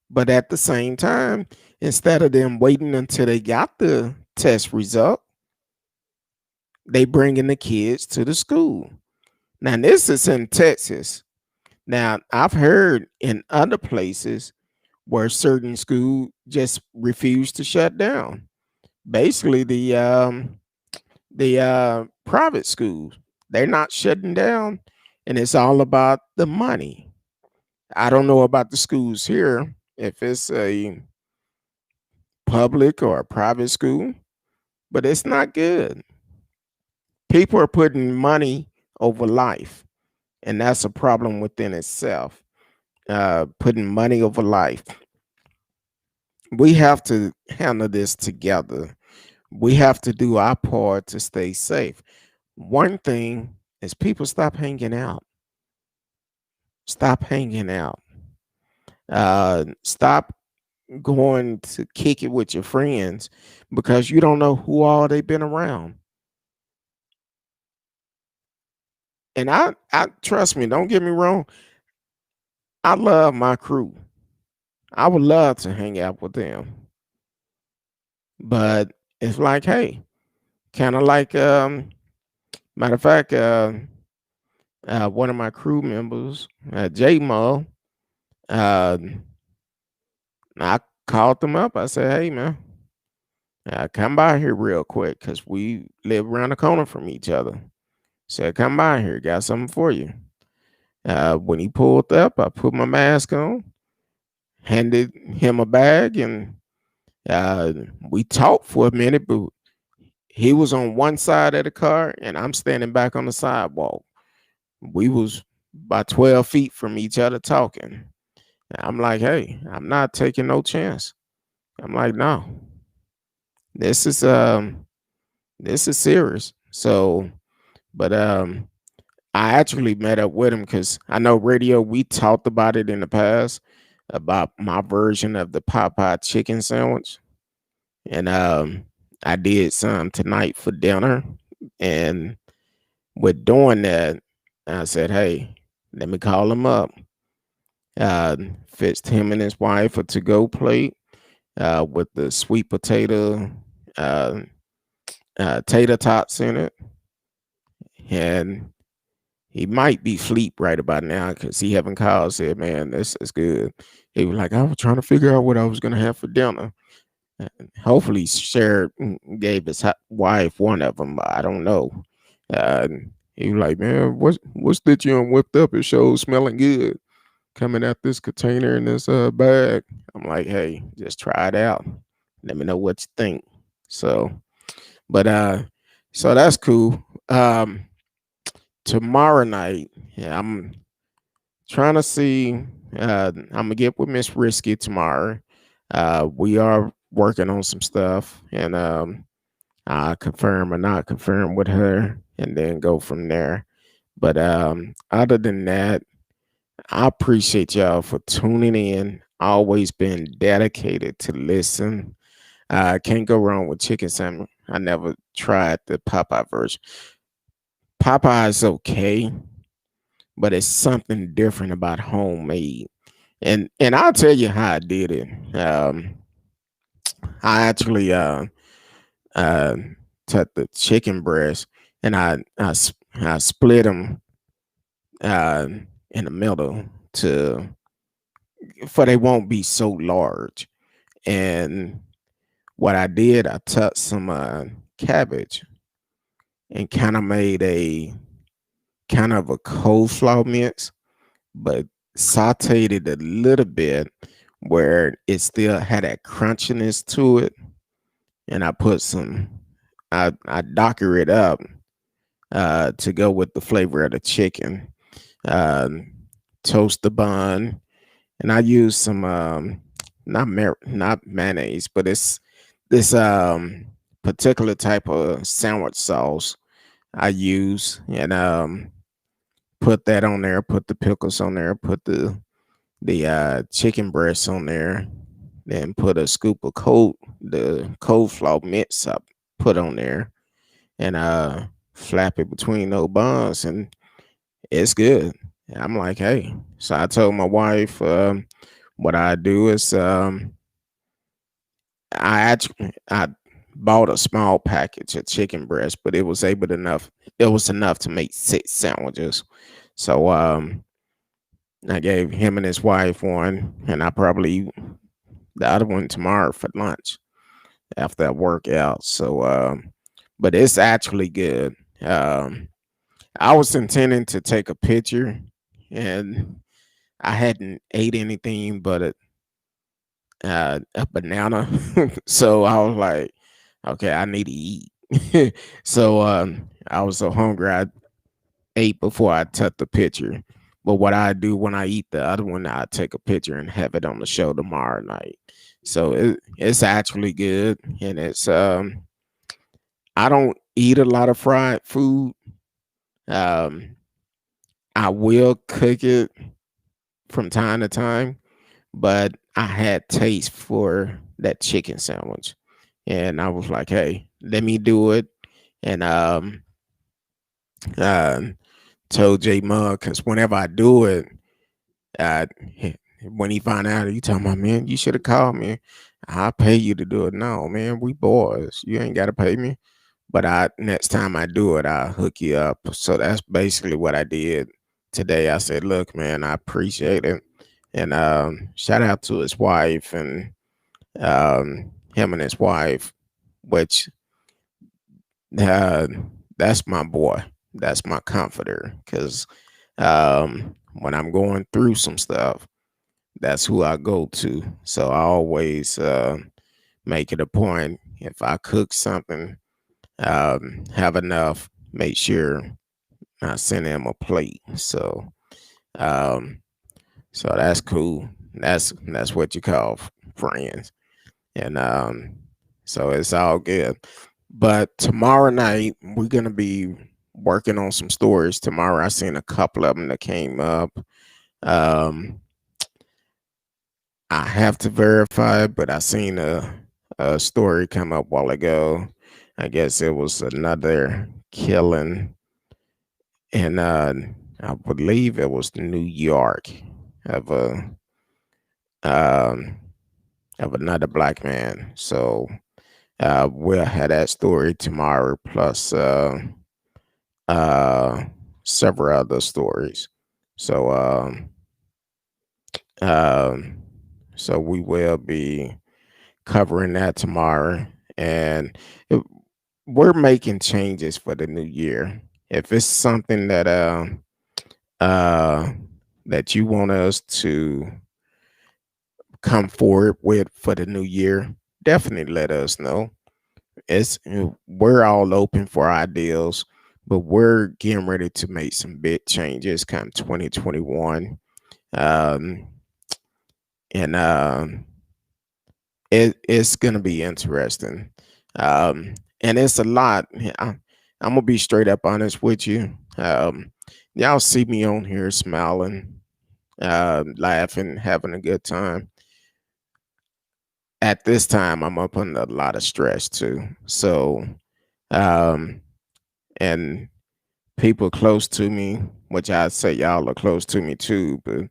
but at the same time, instead of them waiting until they got the test result, they bringing the kids to the school. Now, this is in Texas. Now, I've heard in other places where certain schools just refuse to shut down. Basically, the private schools, they're not shutting down, and it's all about the money. I don't know about the schools here, if it's a public or a private school, but it's not good. People are putting money over life, and that's a problem within itself. Putting money over life. We have to handle this together. We have to do our part to stay safe. One thing is people stop hanging out. Stop hanging out. Stop going to kick it with your friends because you don't know who all they've been around. And I trust me, don't get me wrong. I love my crew. I would love to hang out with them. But it's like, hey, kind of like matter of fact, one of my crew members, J Mo, uh, I called them up. I said, hey man, come by here real quick because we live around the corner from each other. Said, come by here, got something for you. When he pulled up, I put my mask on, handed him a bag, and we talked for a minute, but he was on one side of the car and I'm standing back on the sidewalk. We was about 12 feet from each other talking. I'm like, hey, I'm not taking no chance. I'm like, no, this is serious. So, but I actually met up with him because I know radio, we talked about it in the past about my version of the Popeye chicken sandwich. And I did some tonight for dinner. And with doing that, I said, hey, let me call him up. Fixed him and his wife a to-go plate with the sweet potato uh, tater tots in it. And he might be asleep right about now because he haven't called. Said, man, this is good. He was like, I was trying to figure out what I was going to have for dinner. Hopefully, shared gave his wife one of them. I don't know. Uh, he was like, man, what's that you whipped up? It shows smelling good coming out this container in this bag. I'm like, hey, just try it out. Let me know what you think. So, but so that's cool. Tomorrow night, yeah, I'm trying to see. I'm gonna get with Miss Risky tomorrow. We are working on some stuff, and I confirm or not confirm with her, and then go from there. But other than that, I appreciate y'all for tuning in. Always been dedicated to listen. Can't go wrong with chicken sandwich. I never tried the Popeye version. Popeye is okay, but it's something different about homemade. And I'll tell you how I did it. I actually uh, took the chicken breast and I split them in the middle to for they won't be so large. And what I did, I took some cabbage and kind of made a kind of a coleslaw mix, but sauteed it a little bit where it still had that crunchiness to it. And I put some, I docker it up to go with the flavor of the chicken. Uh, Toast the bun, and I use some not mayonnaise, but it's this particular type of sandwich sauce I use, and put that on there. Put the pickles on there. Put the chicken breasts on there. Then put a scoop of the coleslaw mix up put on there and flap it between those buns, and it's good. And I'm like, hey. So I told my wife, what I do is I bought a small package of chicken breast, but it was enough to make 6 sandwiches. So I gave him and his wife one, and I probably eat the other one tomorrow for lunch after I work out. So but it's actually good. I was intending to take a picture, and I hadn't ate anything but a banana. So I was like, okay, I need to eat. So I was so hungry, I ate before I took the picture. But what I do when I eat the other one, I take a picture and have it on the show tomorrow night. So it's actually good, and it's I don't eat a lot of fried food. Um, I will cook it from time to time, but I had taste for that chicken sandwich, and I was like, "Hey, let me do it." And uh, told J Mug, because whenever I do it, uh, when he find out, he talking about, man, you should have called me. I'll pay you to do it. No, man, we boys. You ain't got to pay me. But I next time I do it, I'll hook you up. So that's basically what I did today. I said, look, man, I appreciate it. And shout out to his wife and him and his wife, which uh, that's my boy. That's my comforter. Because when I'm going through some stuff, that's who I go to. So I always make it a point, if I cook something, have enough, make sure I send him a plate. Um, so that's cool. That's what you call friends, and so it's all good. But tomorrow night we're gonna be working on some stories. Tomorrow I seen a couple of them that came up. Um, I have to verify, but I seen a story come up a while ago. I guess it was another killing in I believe it was New York of a um of another black man. So we'll have that story tomorrow, plus uh several other stories. So um so we will be covering that tomorrow, and it, we're making changes for the new year. If it's something uh that you want us to come forward with for the new year, definitely let us know. We're all open for ideas, but we're getting ready to make some big changes come 2021. Um and it's gonna be interesting. And it's a lot. I'm gonna be straight up honest with you. Y'all see me on here smiling, laughing, having a good time. At this time, I'm up under a lot of stress too. So, um, and people close to me, which I say y'all are close to me too, but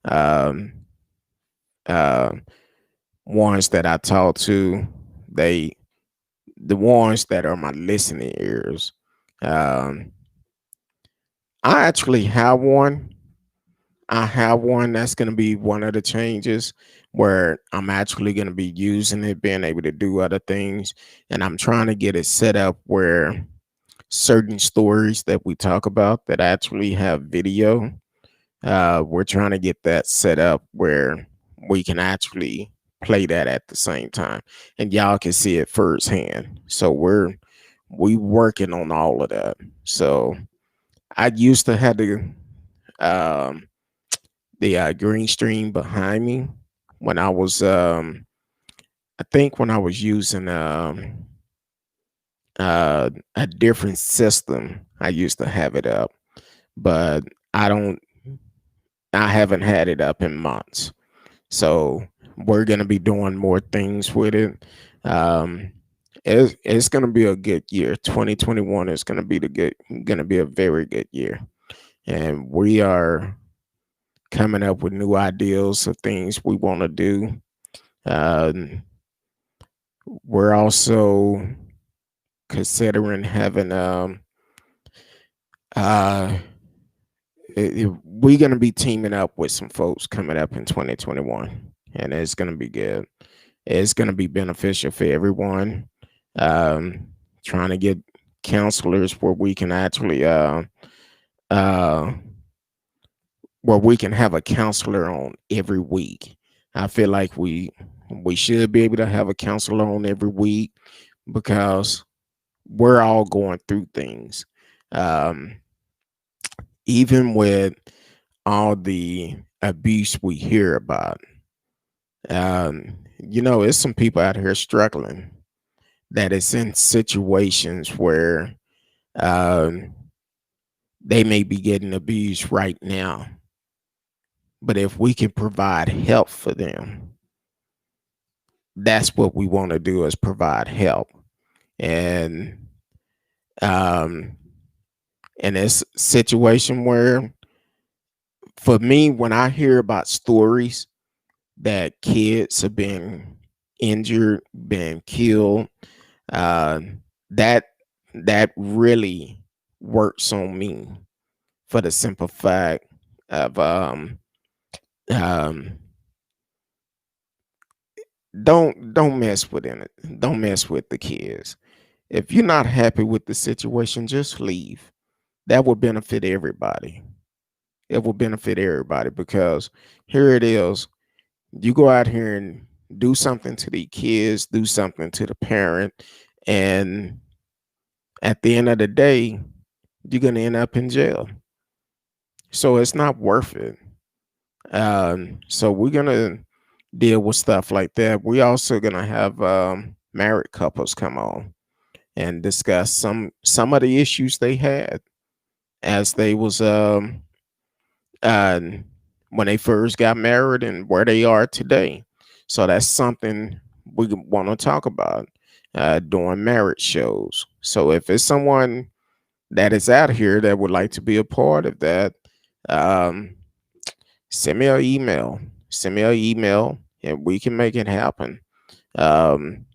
um, uh, ones that I talk to, they the ones that are my listening ears. Um, I actually have one. I have one that's going to be one of the changes where I'm actually going to be using it, being able to do other things. And I'm trying to get it set up where certain stories that we talk about that actually have video, we're trying to get that set up where we can actually play that at the same time and y'all can see it firsthand. So we working on all of that. So I used to have um the green screen behind me when I was I think when I was using a different system. I used to have it up, but I don't I haven't had it up in months. So we're gonna be doing more things with it. Um it's going to be a good year. 2021 is going to be a very good year, and we are coming up with new ideas of things we want to do. Um, we're also considering having uh we're going to be teaming up with some folks coming up in 2021, and it's going to be good. It's going to be beneficial for everyone. um Trying to get counselors where we can actually uh where we can have a counselor on every week. I feel like we should be able to have a counselor on every week, because we're all going through things. Um, Even with all the abuse we hear about, it's some people out here struggling that is in situations where um, they may be getting abused right now. But if we can provide help for them, that's what we want to do, is provide help. And um, in this situation where, for me, when I hear about stories that kids have been injured, been killed, uh, that that really works on me, for the simple fact of um, don't mess with it. Don't mess with the kids. If you're not happy with the situation, just leave. That will benefit everybody. It will benefit everybody, because here it is. You go out here and do something to the kids, do something to the parent, and at the end of the day, you're gonna end up in jail. So it's not worth it. So we're gonna deal with stuff like that. We also gonna have married couples come on and discuss some of the issues they had as they was uh, when they first got married and where they are today. So that's something we want to talk about during marriage shows. So if it's someone that is out here that would like to be a part of that, um, send me an email. Send me an email, and we can make it happen. Um,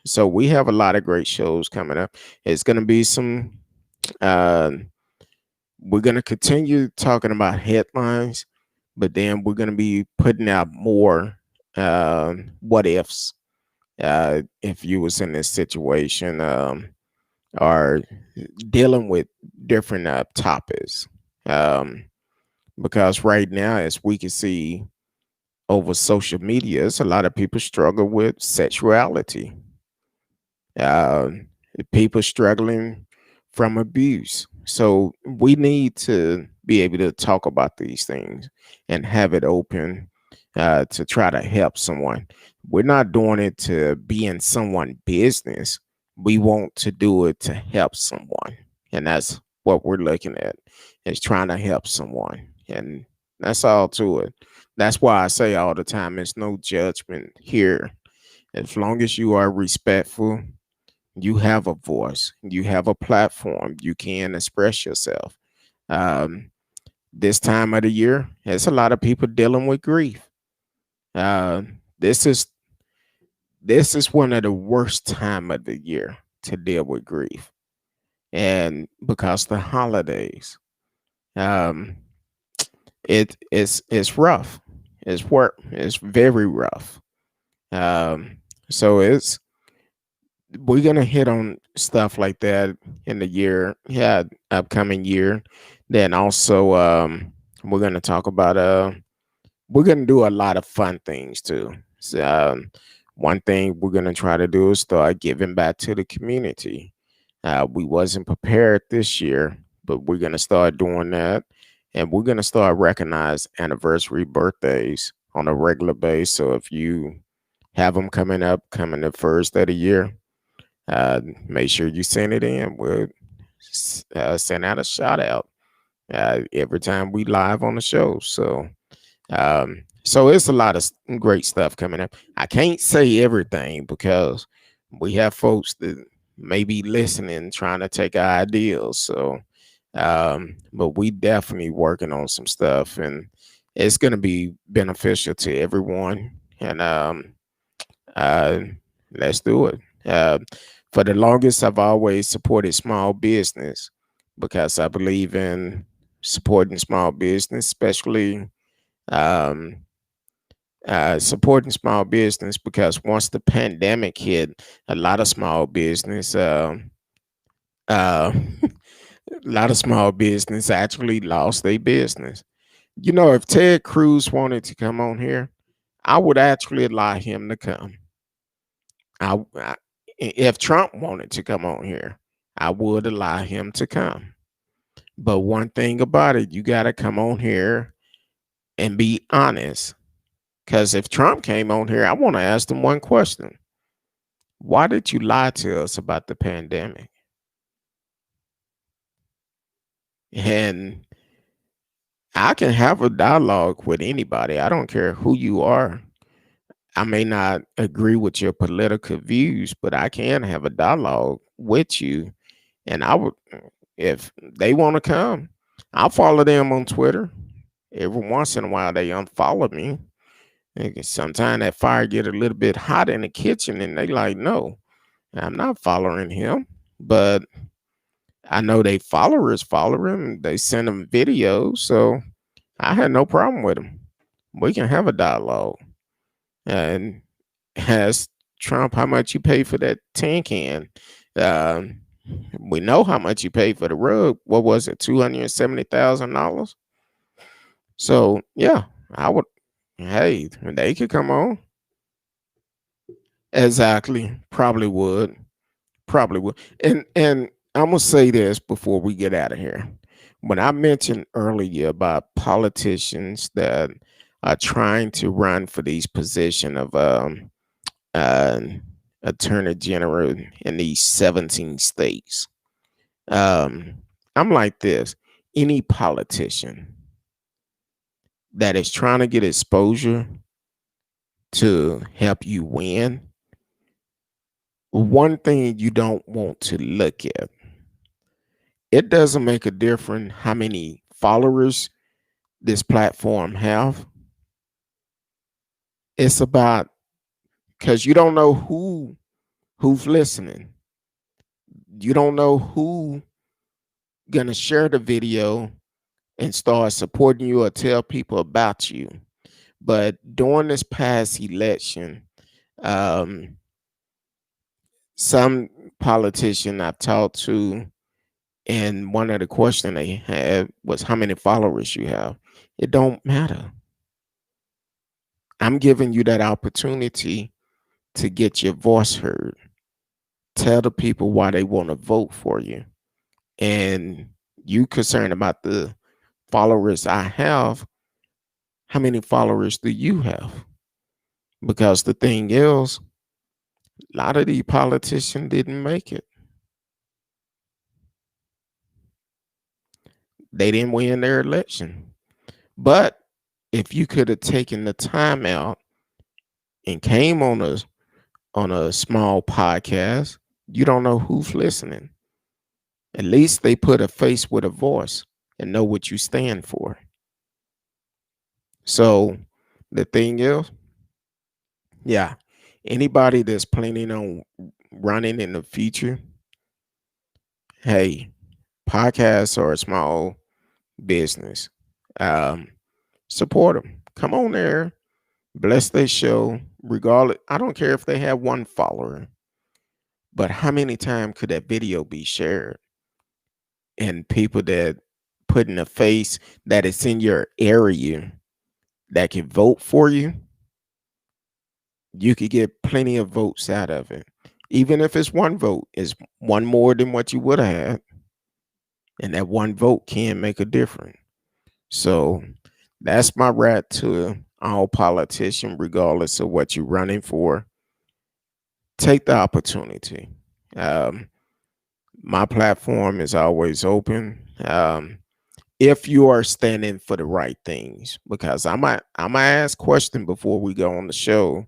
so we have a lot of great shows coming up. It's going to be some. Uh, we're going to continue talking about headlines, but then we're going to be putting out more what ifs. If you was in this situation, or dealing with different topics, um, because right now, as we can see over social media, it's a lot of people struggle with sexuality. uh, People struggling from abuse. So we need to be able to talk about these things and have it open, to try to help someone. We're not doing it to be in someone's business. We want to do it to help someone. And that's what we're looking at, is trying to help someone. And that's all to it. That's why I say all the time, it's no judgment here. As long as you are respectful, you have a voice, you have a platform, you can express yourself. um, this time of the year, there's a lot of people dealing with grief. uh, this is this is one of the worst time of the year to deal with grief, and because the holidays, um, it's rough. It's very rough. um, so it's we're gonna hit on stuff like that in the year, yeah, upcoming year. Then also, we're gonna talk about we're gonna do a lot of fun things too. So, one thing we're gonna try to do is start giving back to the community. We wasn't prepared this year, but we're gonna start doing that, and we're gonna start recognize anniversary birthdays on a regular basis. So if you have them coming the first of the year, make sure you send it in. We'll send out a shout out every time we live on the show. So it's a lot of great stuff coming up. I can't say everything because we have folks that may be listening, trying to take our ideas. So, but we definitely working on some stuff, and it's going to be beneficial to everyone. And uh, let's do it. For the longest, I've always supported small business because I believe in supporting small business, especially um, supporting small business because once the pandemic hit, a lot of small business, uh, a lot of small business actually lost their business. You know, if Ted Cruz wanted to come on here, I would actually allow him to come. If Trump wanted to come on here, I would allow him to come. But one thing about it, you got to come on here and be honest. Because if Trump came on here, I want to ask him one question. Why did you lie to us about the pandemic? And I can have a dialogue with anybody. I don't care who you are. I may not agree with your political views, but I can have a dialogue with you. And I would, if they want to come, I'll follow them on Twitter. Every once in a while, they unfollow me. Sometimes that fire get a little bit hot in the kitchen, and they like, no, I'm not following him. But I know they followers follow him. They send him videos, so I had no problem with him. We can have a dialogue. And ask Trump how much you pay for that tin can. Um, we know how much you paid for the rug. What was it, $270,000? So yeah, I would. Hey, they could come on. Exactly, probably would. Probably would. And I'm gonna say this before we get out of here. When I mentioned earlier about politicians that are trying to run for these position of uh, attorney general in these 17 states, um, I'm like this: any politician that is trying to get exposure to help you win, one thing you don't want to look at, it doesn't make a difference how many followers this platform have. It's about, because you don't know who's listening. You don't know who gonna share the video and start supporting you or tell people about you. But during this past election, um, some politician I've talked to, and one of the questions they had was how many followers you have. It don't matter. I'm giving you that opportunity to get your voice heard. Tell the people why they want to vote for you. And you concerned about the followers I have. How many followers do you have? Because the thing is, a lot of these politicians didn't make it. They didn't win their election. But if you could have taken the time out and came on a small podcast, you don't know who's listening. At least they put a face with a voice and know what you stand for. So the thing is, yeah, anybody that's planning on running in the future, hey, podcasts are a small business. Um, support them. Come on there, bless their show. Regardless, I don't care if they have one follower, but how many times could that video be shared? And people that put in a face that is in your area that can vote for you, you could get plenty of votes out of it. Even if it's one vote, is one more than what you would have had. And that one vote can make a difference. So that's my rat to all politicians, regardless of what you're running for. Take the opportunity. Um, my platform is always open. If you are standing for the right things, because I might ask question before we go on the show.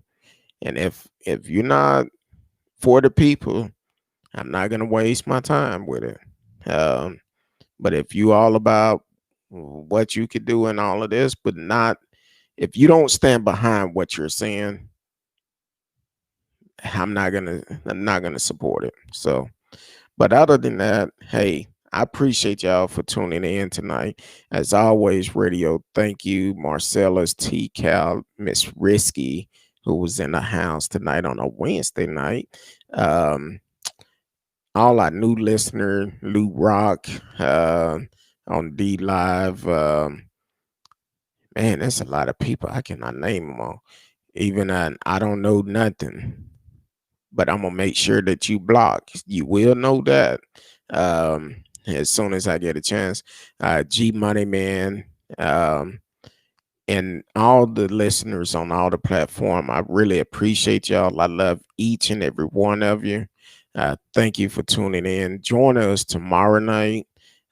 And if you're not for the people, I'm not gonna waste my time with it. Um, but if you all about what you could do and all of this, but not if you don't stand behind what you're saying, I'm not gonna support it. So, but other than that, hey, I appreciate y'all for tuning in tonight. As always, radio, thank you, Marcellus, T Cal, Miss Risky, who was in the house tonight on a Wednesday night. Um, all our new listener, Lou Rock, on D Live. Man, there's a lot of people. I cannot name them all. Even I don't know nothing, but I'm gonna make sure that you block. You will know that as soon as I get a chance. G Money Man, um, and all the listeners on all the platform. I really appreciate y'all. I love each and every one of you. Thank you for tuning in. Join us tomorrow night,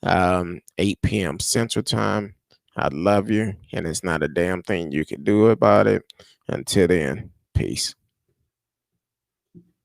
8 p.m. Central Time. I love you, and it's not a damn thing you can do about it. Until then, peace.